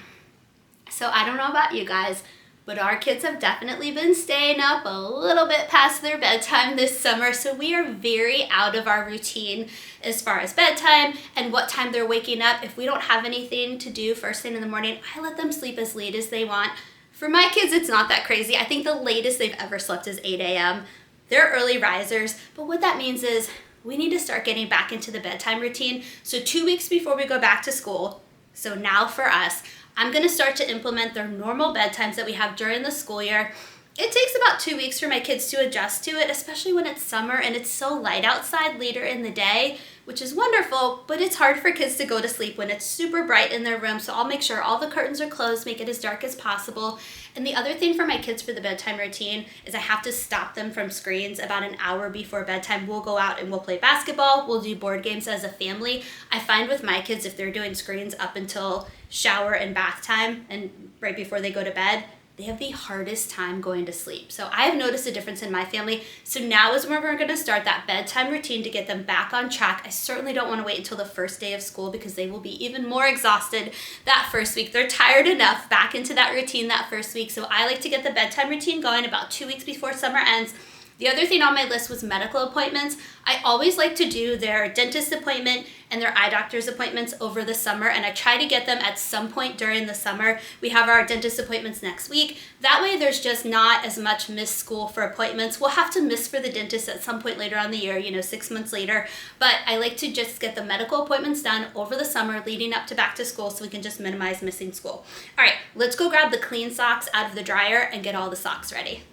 So I don't know about you guys, but our kids have definitely been staying up a little bit past their bedtime this summer, so we are very out of our routine as far as bedtime and what time they're waking up. If we don't have anything to do first thing in the morning, I let them sleep as late as they want. For my kids, it's not that crazy. I think the latest they've ever slept is 8 a.m. They're early risers, but what that means is we need to start getting back into the bedtime routine. So 2 weeks before we go back to school, so now for us, I'm gonna start to implement their normal bedtimes that we have during the school year. It takes about 2 weeks for my kids to adjust to it, especially when it's summer and it's so light outside later in the day, which is wonderful, but it's hard for kids to go to sleep when it's super bright in their room. So I'll make sure all the curtains are closed, make it as dark as possible. And the other thing for my kids for the bedtime routine is I have to stop them from screens about an hour before bedtime. We'll go out and we'll play basketball, we'll do board games as a family. I find with my kids, if they're doing screens up until shower and bath time and right before they go to bed, they have the hardest time going to sleep. So I have noticed a difference in my family. So now is when we're gonna start that bedtime routine to get them back on track. I certainly don't wanna wait until the first day of school because they will be even more exhausted that first week. They're tired enough back into that routine that first week. So I like to get the bedtime routine going about 2 weeks before summer ends. The other thing on my list was medical appointments. I always like to do their dentist appointment and their eye doctor's appointments over the summer, and I try to get them at some point during the summer. We have our dentist appointments next week. That way there's just not as much missed school for appointments. We'll have to miss for the dentist at some point later on the year, 6 months later, but I like to just get the medical appointments done over the summer leading up to back to school so we can just minimize missing school. All right, let's go grab the clean socks out of the dryer and get all the socks ready.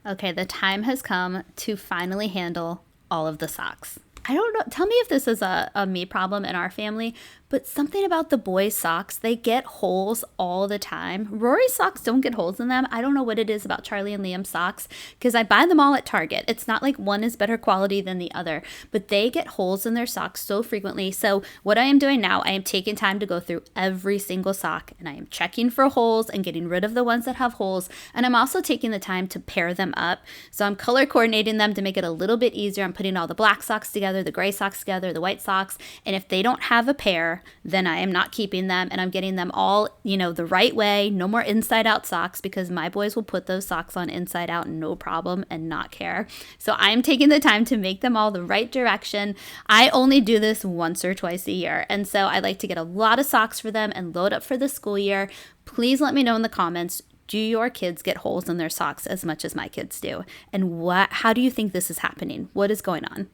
Okay, the time has come to finally handle all of the socks. I don't know, tell me if this is a me problem in our family, but something about the boys' socks, they get holes all the time. Rory's socks don't get holes in them. I don't know what it is about Charlie and Liam's socks because I buy them all at Target. It's not like one is better quality than the other, but they get holes in their socks so frequently. So what I am doing now, I am taking time to go through every single sock and I am checking for holes and getting rid of the ones that have holes. And I'm also taking the time to pair them up. So I'm color coordinating them to make it a little bit easier. I'm putting all the black socks together, the gray socks together, the white socks. And if they don't have a pair, then I am not keeping them and I'm getting them all, the right way. No more inside out socks because my boys will put those socks on inside out no problem and not care. So I'm taking the time to make them all the right direction. I only do this once or twice a year. And so I like to get a lot of socks for them and load up for the school year. Please let me know in the comments. Do your kids get holes in their socks as much as my kids do? And how do you think this is happening? What is going on?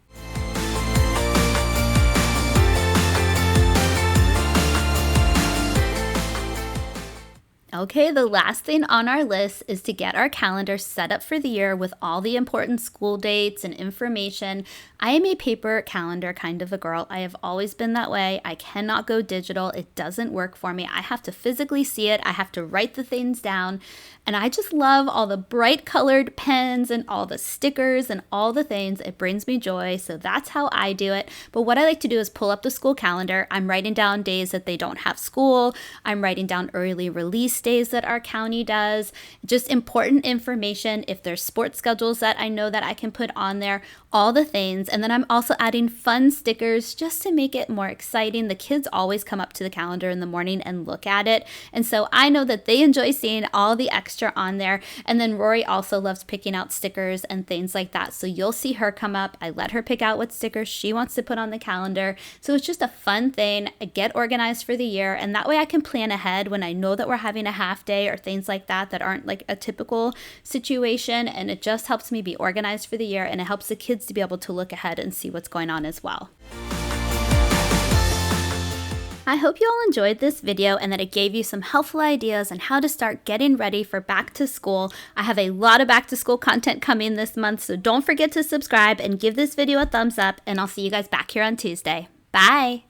Okay, the last thing on our list is to get our calendar set up for the year with all the important school dates and information. I am a paper calendar kind of a girl. I have always been that way. I cannot go digital. It doesn't work for me. I have to physically see it. I have to write the things down. And I just love all the bright colored pens and all the stickers and all the things. It brings me joy. So that's how I do it. But what I like to do is pull up the school calendar. I'm writing down days that they don't have school. I'm writing down early release
days that our county does, just important information, if there's sports schedules that I know that I can put on there, all the things. And then I'm also adding fun stickers just to make it more exciting. The kids always come up to the calendar in the morning and look at it. And so I know that they enjoy seeing all the extra on there. And then Rory also loves picking out stickers and things like that. So you'll see her come up. I let her pick out what stickers she wants to put on the calendar. So it's just a fun thing. I get organized for the year, and that way I can plan ahead when I know that we're having a half day or things like that that aren't like a typical situation. And it just helps me be organized for the year, and it helps the kids to be able to look ahead and see what's going on as well. I hope you all enjoyed this video and that it gave you some helpful ideas on how to start getting ready for back to school. I have a lot of back to school content coming this month, so don't forget to subscribe and give this video a thumbs up, and I'll see you guys back here on Tuesday. Bye!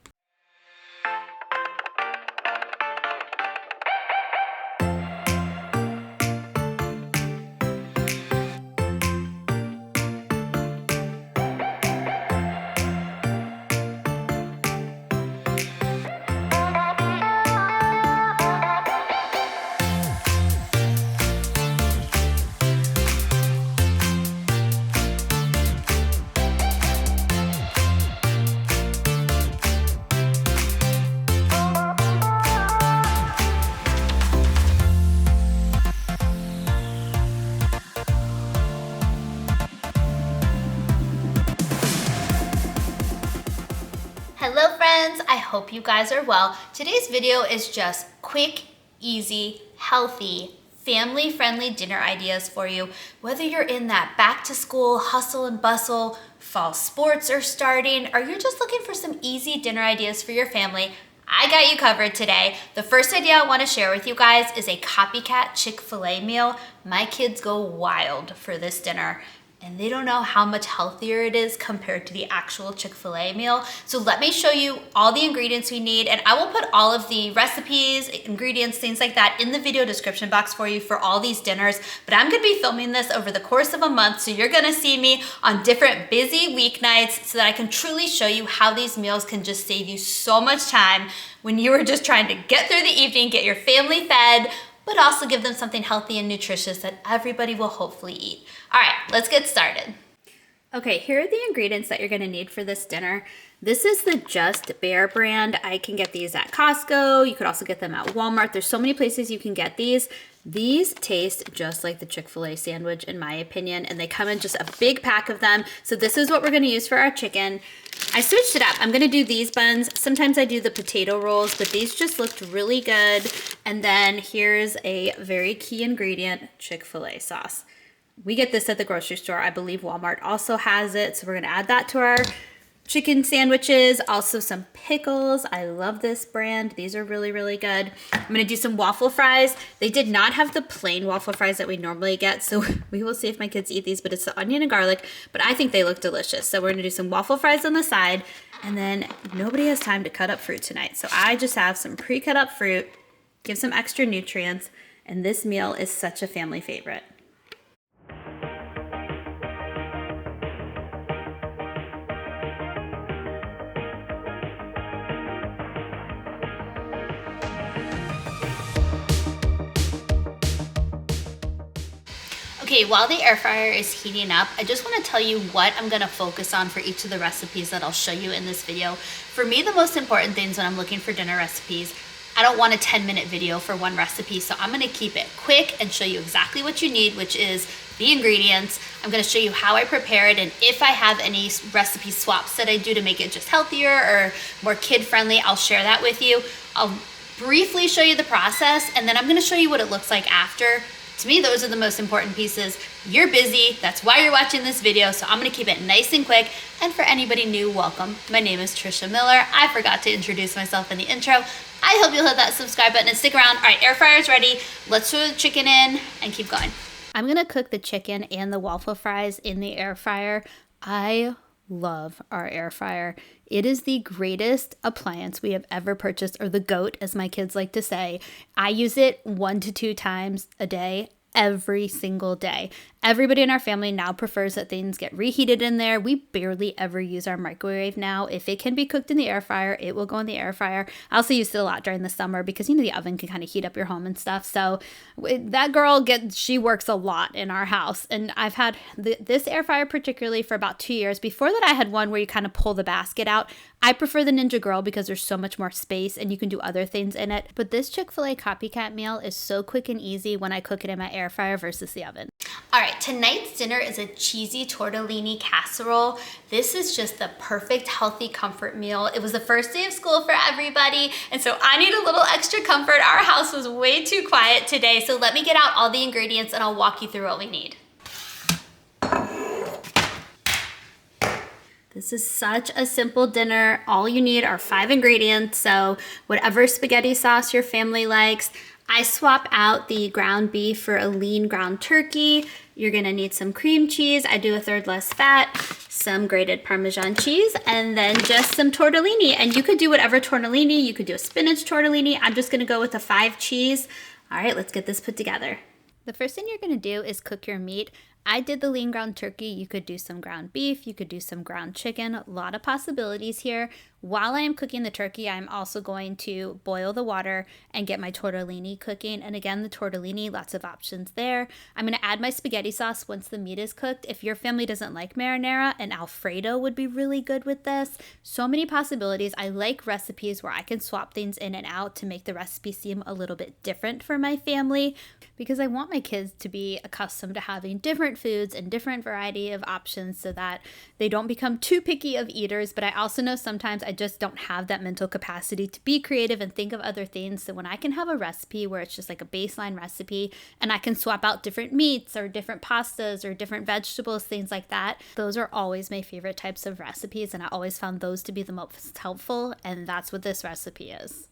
Hello friends, I hope you guys are well. Today's video is just quick, easy, healthy, family-friendly dinner ideas for you. Whether you're in that back to school hustle and bustle, fall sports are starting, or you're just looking for some easy dinner ideas for your family, I got you covered today. The first idea I want to share with you guys is a copycat Chick-fil-A meal. My kids go wild for this dinner, and they don't know how much healthier it is compared to the actual Chick-fil-A meal. So let me show you all the ingredients we need, and I will put all of the recipes, ingredients, things like that in the video description box for you for all these dinners. But I'm gonna be filming this over the course of a month, so you're gonna see me on different busy weeknights so that I can truly show you how these meals can just save you so much time when you are just trying to get through the evening, get your family fed, but also give them something healthy and nutritious that everybody will hopefully eat. All right, let's get started.
Okay, here are the ingredients that you're gonna need for this dinner. This is the Just Bare brand. I can get these at Costco. You could also get them at Walmart. There's so many places you can get these. These taste just like the Chick-fil-A sandwich in my opinion, and they come in just a big pack of them. So this is what we're gonna use for our chicken. I switched it up. I'm gonna do these buns. Sometimes I do the potato rolls, but these just looked really good. And then here's a very key ingredient, Chick-fil-A sauce. We get this at the grocery store. I believe Walmart also has it. So we're gonna add that to our chicken sandwiches. Also some pickles. I love this brand. These are really, really good. I'm gonna do some waffle fries. They did not have the plain waffle fries that we normally get, so we will see if my kids eat these, but it's the onion and garlic, but I think they look delicious. So we're gonna do some waffle fries on the side, and then nobody has time to cut up fruit tonight. So I just have some pre-cut up fruit, give some extra nutrients, and this meal is such a family favorite.
Okay, while the air fryer is heating up, I just want to tell you what I'm going to focus on for each of the recipes that I'll show you in this video. For me, the most important things when I'm looking for dinner recipes, I don't want a 10-minute video for one recipe, so I'm going to keep it quick and show you exactly what you need, which is the ingredients. I'm going to show you how I prepare it, and if I have any recipe swaps that I do to make it just healthier or more kid-friendly, I'll share that with you. I'll briefly show you the process, and then I'm going to show you what it looks like after. To me, those are the most important pieces. You're busy, that's why you're watching this video, so I'm gonna keep it nice and quick. And for anybody new, welcome. My name is Trisha Miller. I forgot to introduce myself in the intro. I hope you'll hit that subscribe button and stick around. All right, air fryer's ready. Let's throw the chicken in and keep going.
I'm gonna cook the chicken and the waffle fries in the air fryer. I love our air fryer. It is the greatest appliance we have ever purchased, or the GOAT, as my kids like to say. I use it 1 to 2 times a day, every single day. Everybody in our family now prefers that things get reheated in there. We barely ever use our microwave now. If it can be cooked in the air fryer, it will go in the air fryer. I also use it a lot during the summer because, the oven can kind of heat up your home and stuff. So that girl she works a lot in our house. And I've had this air fryer particularly for about 2 years. Before that, I had one where you kind of pull the basket out. I prefer the Ninja Grill because there's so much more space and you can do other things in it. But this Chick-fil-A copycat meal is so quick and easy when I cook it in my air fryer versus the oven.
All right, tonight's dinner is a cheesy tortellini casserole. This is just the perfect healthy comfort meal. It was the first day of school for everybody, and so I need a little extra comfort. Our house was way too quiet today, so let me get out all the ingredients and I'll walk you through what we need.
This is such a simple dinner. All you need are 5 ingredients, so whatever spaghetti sauce your family likes. I swap out the ground beef for a lean ground turkey. You're gonna need some cream cheese. I do 1/3 less fat, some grated Parmesan cheese, and then just some tortellini. And you could do whatever tortellini. You could do a spinach tortellini. I'm just gonna go with a 5 cheese. All right, let's get this put together. The first thing you're gonna do is cook your meat. I did the lean ground turkey. You could do some ground beef. You could do some ground chicken. A lot of possibilities here. While I am cooking the turkey, I'm also going to boil the water and get my tortellini cooking. And again, the tortellini, lots of options there. I'm going to add my spaghetti sauce once the meat is cooked. If your family doesn't like marinara, an Alfredo would be really good with this. So many possibilities. I like recipes where I can swap things in and out to make the recipe seem a little bit different for my family, because I want my kids to be accustomed to having different foods and different variety of options so that they don't become too picky of eaters. But I also know sometimes I just don't have that mental capacity to be creative and think of other things. So when I can have a recipe where it's just like a baseline recipe and I can swap out different meats or different pastas or different vegetables, things like that, those are always my favorite types of recipes. And I always found those to be the most helpful. And that's what this recipe is.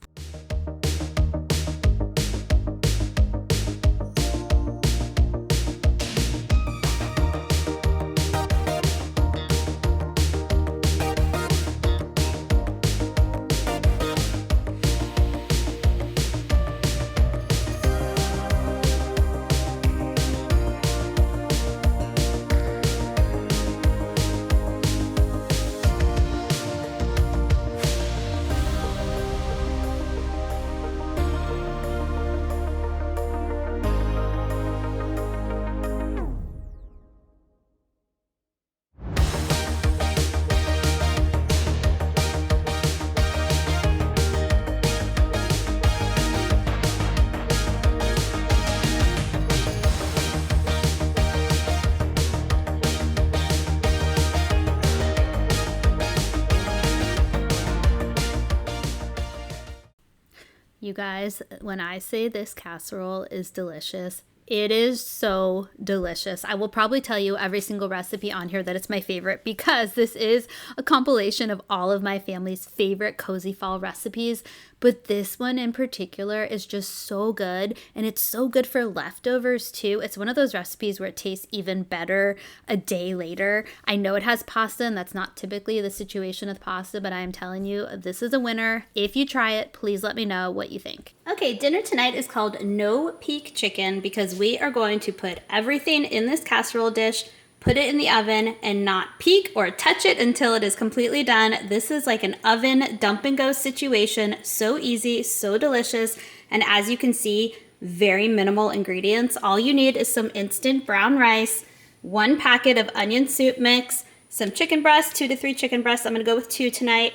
You guys, when I say this casserole is delicious, it is so delicious. I will probably tell you every single recipe on here that it's my favorite because this is a compilation of all of my family's favorite cozy fall recipes. But this one in particular is just so good, and it's so good for leftovers too. It's one of those recipes where it tastes even better a day later. I know it has pasta, and that's not typically the situation with pasta, but I'm telling you, this is a winner. If you try it, please let me know what you think. Okay, dinner tonight is called No Peak Chicken because we are going to put everything in this casserole dish, put it in the oven, and not peek or touch it until it is completely done. This is like an oven dump and go situation. So easy, so delicious. And as you can see, very minimal ingredients. All you need is some instant brown rice, 1 packet of onion soup mix, some chicken breasts, 2 to 3 chicken breasts. I'm gonna go with 2 tonight.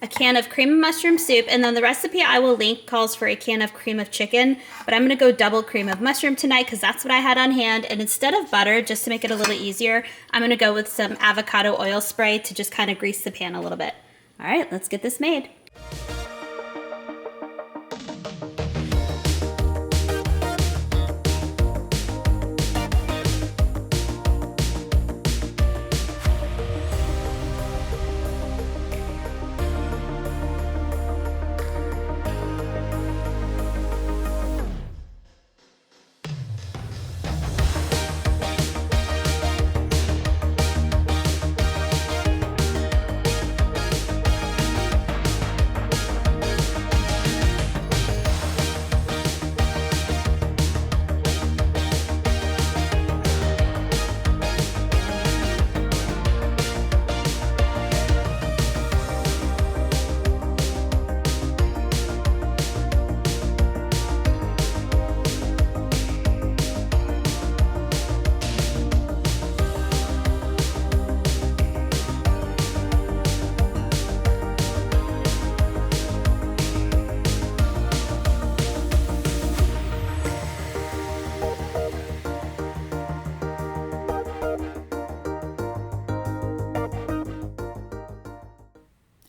A can of cream of mushroom soup, and then the recipe I will link calls for a can of cream of chicken, but I'm gonna go double cream of mushroom tonight because that's what I had on hand. And instead of butter, just to make it a little easier, I'm gonna go with some avocado oil spray to just kind of grease the pan a little bit. All right, let's get this made.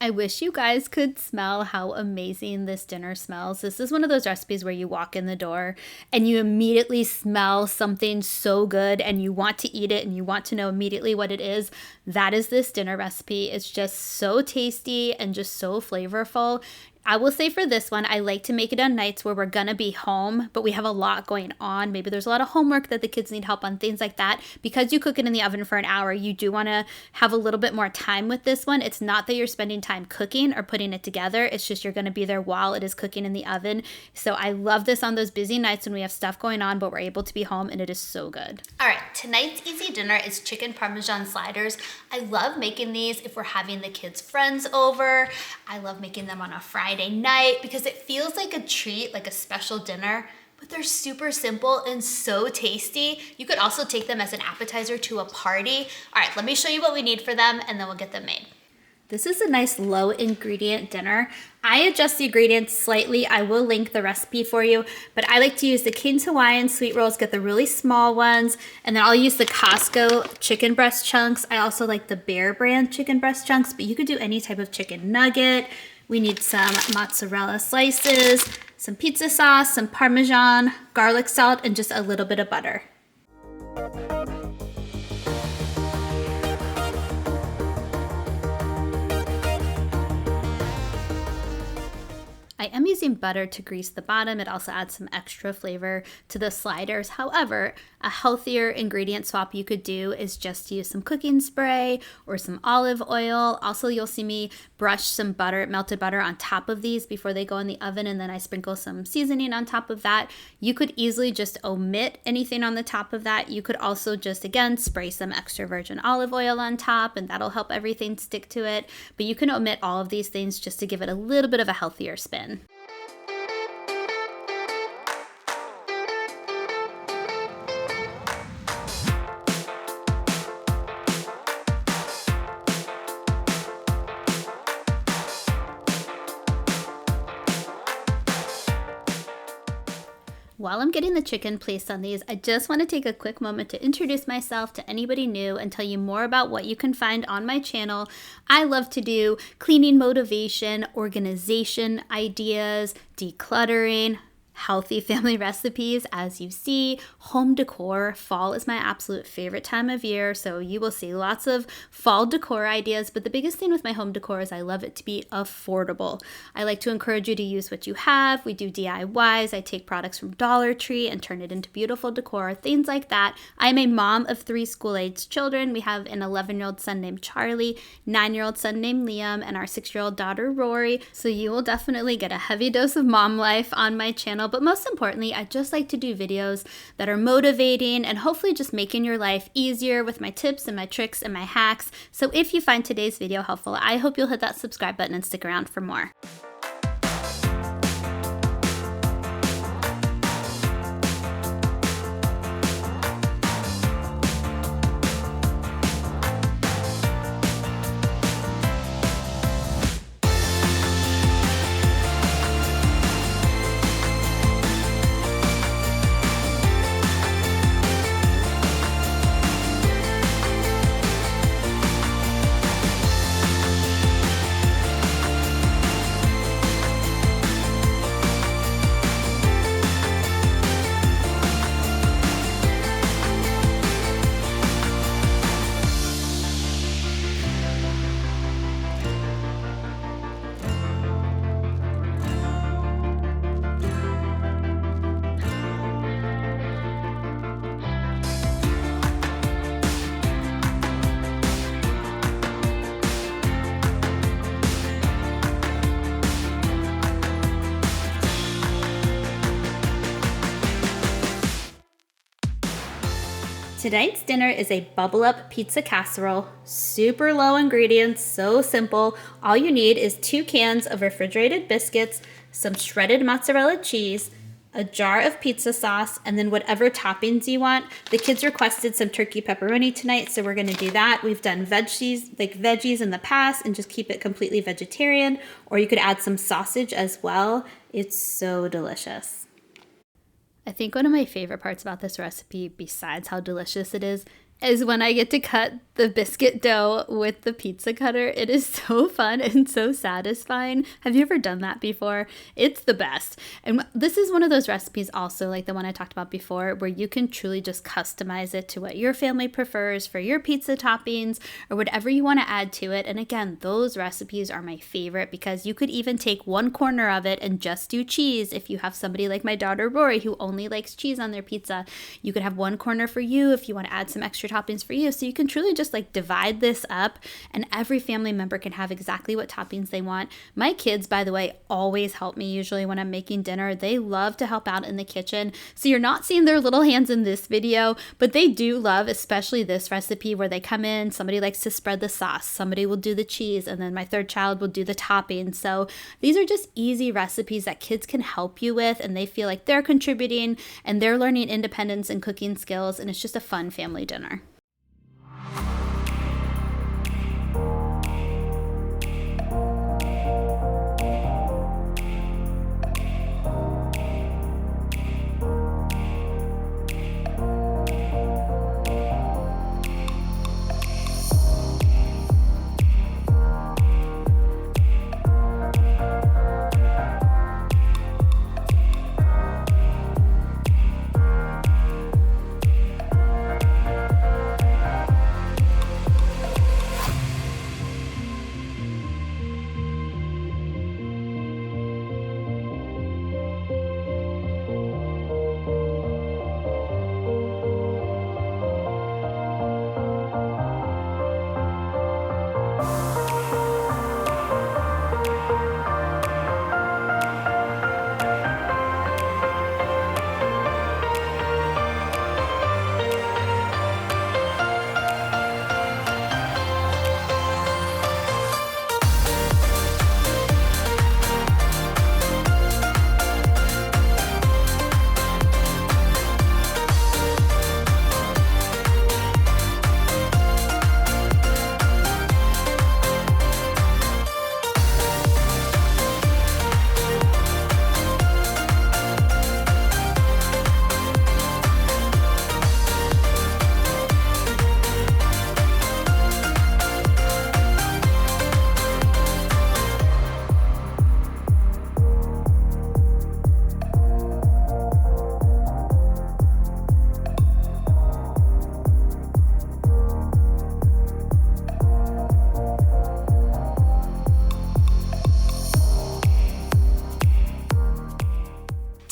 I wish you guys could smell how amazing this dinner smells. This is one of those recipes where you walk in the door and you immediately smell something so good and you want to eat it and you want to know immediately what it is. That is this dinner recipe. It's just so tasty and just so flavorful. I will say for this one, I like to make it on nights where we're gonna be home, but we have a lot going on. Maybe there's a lot of homework that the kids need help on, things like that. Because you cook it in the oven for an hour, you do wanna have a little bit more time with this one. It's not that you're spending time cooking or putting it together. It's just you're gonna be there while it is cooking in the oven. So I love this on those busy nights when we have stuff going on, but we're able to be home and it is so good.
All right, tonight's easy dinner is chicken parmesan sliders. I love making these if we're having the kids' friends over. I love making them on a Friday night because it feels like a treat, like a special dinner, but they're super simple and so tasty. You could also take them as an appetizer to a party. All right, let me show you what we need for them and then we'll get them made.
This is a nice low ingredient dinner. I adjust the ingredients slightly. I will link the recipe for you, but I like to use the King's Hawaiian sweet rolls, get the really small ones, and then I'll use the Costco chicken breast chunks. I also like the Bear brand chicken breast chunks, but you could do any type of chicken nugget. We need some mozzarella slices, some pizza sauce, some Parmesan, garlic salt, and just a little bit of butter. I am using butter to grease the bottom. It also adds some extra flavor to the sliders. However, a healthier ingredient swap you could do is just use some cooking spray or some olive oil. Also, you'll see me brush some butter, melted butter on top of these before they go in the oven, and then I sprinkle some seasoning on top of that. You could easily just omit anything on the top of that. You could also just, again, spray some extra virgin olive oil on top, and that'll help everything stick to it. But you can omit all of these things just to give it a little bit of a healthier spin. While I'm getting the chicken placed on these, I just want to take a quick moment to introduce myself to anybody new and tell you more about what you can find on my channel. I love to do cleaning motivation, organization ideas, decluttering, healthy family recipes, as you see, home decor. Fall is my absolute favorite time of year, so you will see lots of fall decor ideas, but the biggest thing with my home decor is I love it to be affordable. I like to encourage you to use what you have. We do DIYs. I take products from Dollar Tree and turn it into beautiful decor, things like that. I'm a mom of 3 school-aged children. We have an 11-year-old son named Charlie, 9-year-old son named Liam, and our 6-year-old daughter Rory, so you will definitely get a heavy dose of mom life on my channel. But most importantly, I just like to do videos that are motivating and hopefully just making your life easier with my tips and my tricks and my hacks. So if you find today's video helpful, I hope you'll hit that subscribe button and stick around for more. Tonight's dinner is a bubble up pizza casserole, super low ingredients, so simple. All you need is 2 cans of refrigerated biscuits, some shredded mozzarella cheese, a jar of pizza sauce, and then whatever toppings you want. The kids requested some turkey pepperoni tonight, so we're gonna do that. We've done veggies in the past and just keep it completely vegetarian, or you could add some sausage as well. It's so delicious. I think one of my favorite parts about this recipe, besides how delicious it is is when I get to cut the biscuit dough with the pizza cutter. It is so fun and so satisfying. Have you ever done that before? It's the best. And this is one of those recipes also, like the one I talked about before, where you can truly just customize it to what your family prefers for your pizza toppings or whatever you want to add to it. And again, those recipes are my favorite because you could even take one corner of it and just do cheese. If you have somebody like my daughter Rory who only likes cheese on their pizza, you could have one corner for you if you want to add some extra toppings for you. So you can truly just like divide this up and every family member can have exactly what toppings they want. My kids, by the way, always help me usually when I'm making dinner. They love to help out in the kitchen. So you're not seeing their little hands in this video, but they do love, especially this recipe where they come in, somebody likes to spread the sauce, somebody will do the cheese, and then my third child will do the toppings. So these are just easy recipes that kids can help you with and they feel like they're contributing and they're learning independence and cooking skills, and it's just a fun family dinner.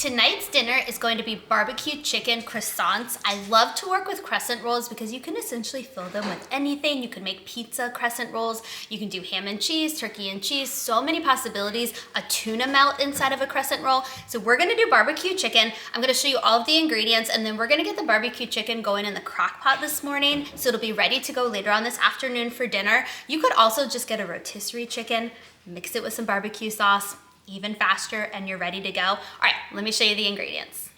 Tonight's dinner is going to be barbecue chicken croissants. I love to work with crescent rolls because you can essentially fill them with anything. You can make pizza crescent rolls. You can do ham and cheese, turkey and cheese, so many possibilities. A tuna melt inside of a crescent roll. So we're gonna do barbecue chicken. I'm gonna show you all of the ingredients and then we're gonna get the barbecue chicken going in the crock pot this morning. So it'll be ready to go later on this afternoon for dinner. You could also just get a rotisserie chicken, mix it with some barbecue sauce, even faster, and you're ready to go. All right, let me show you the ingredients.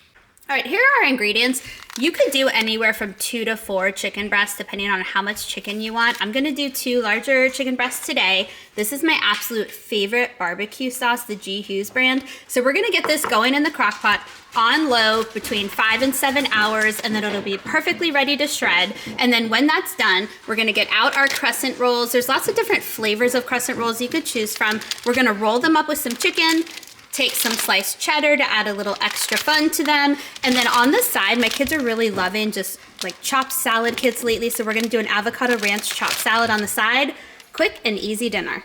All right, here are our ingredients. You could do anywhere from 2 to 4 chicken breasts depending on how much chicken you want. I'm gonna do 2 larger chicken breasts today. This is my absolute favorite barbecue sauce, the G. Hughes brand. So we're gonna get this going in the crock pot on low between 5 and 7 hours, and then it'll be perfectly ready to shred. And then when that's done, we're gonna get out our crescent rolls. There's lots of different flavors of crescent rolls you could choose from. We're gonna roll them up with some chicken, take some sliced cheddar to add a little extra fun to them. And then on the side, my kids are really loving just like chopped salad kits lately. So we're gonna do an avocado ranch chopped salad on the side. Quick and easy dinner.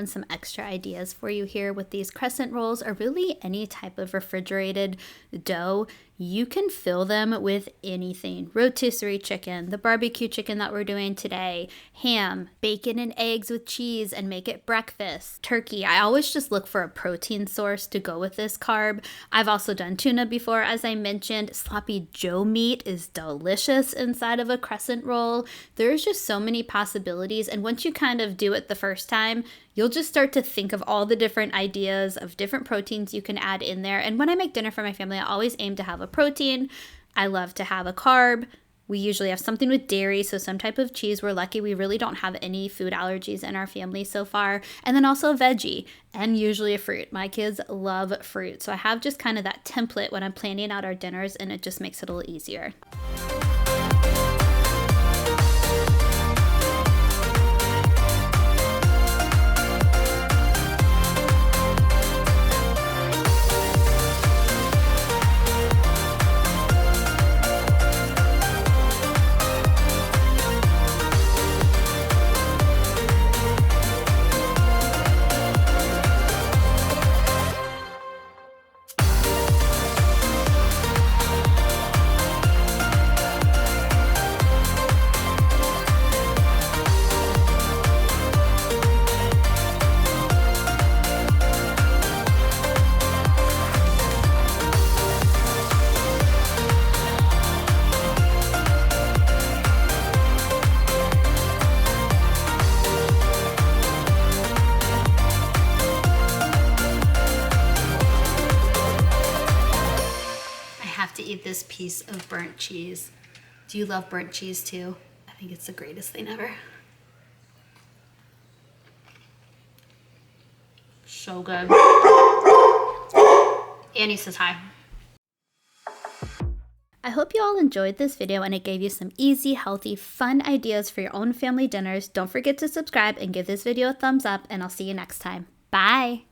in some extra ideas for you here with these crescent rolls, or really any type of refrigerated dough. You can fill them with anything. Rotisserie chicken, the barbecue chicken that we're doing today, ham, bacon and eggs with cheese and make it breakfast, turkey. I always just look for a protein source to go with this carb. I've also done tuna before, as I mentioned. Sloppy Joe meat is delicious inside of a crescent roll. There's just so many possibilities, and once you kind of do it the first time, you'll just start to think of all the different ideas of different proteins you can add in there. And when I make dinner for my family, I always aim to have a protein. I love to have a carb. We usually have something with dairy, so some type of cheese. We're lucky we really don't have any food allergies in our family so far. And then also a veggie, and usually a fruit. My kids love fruit, so I have just kind of that template when I'm planning out our dinners, and it just makes it a little easier.
To eat this piece of burnt cheese. Do you love burnt cheese too? I think it's the greatest thing ever. So good. Annie says hi.
I hope you all enjoyed this video and it gave you some easy, healthy, fun ideas for your own family dinners. Don't forget to subscribe and give this video a thumbs up, and I'll see you next time. Bye!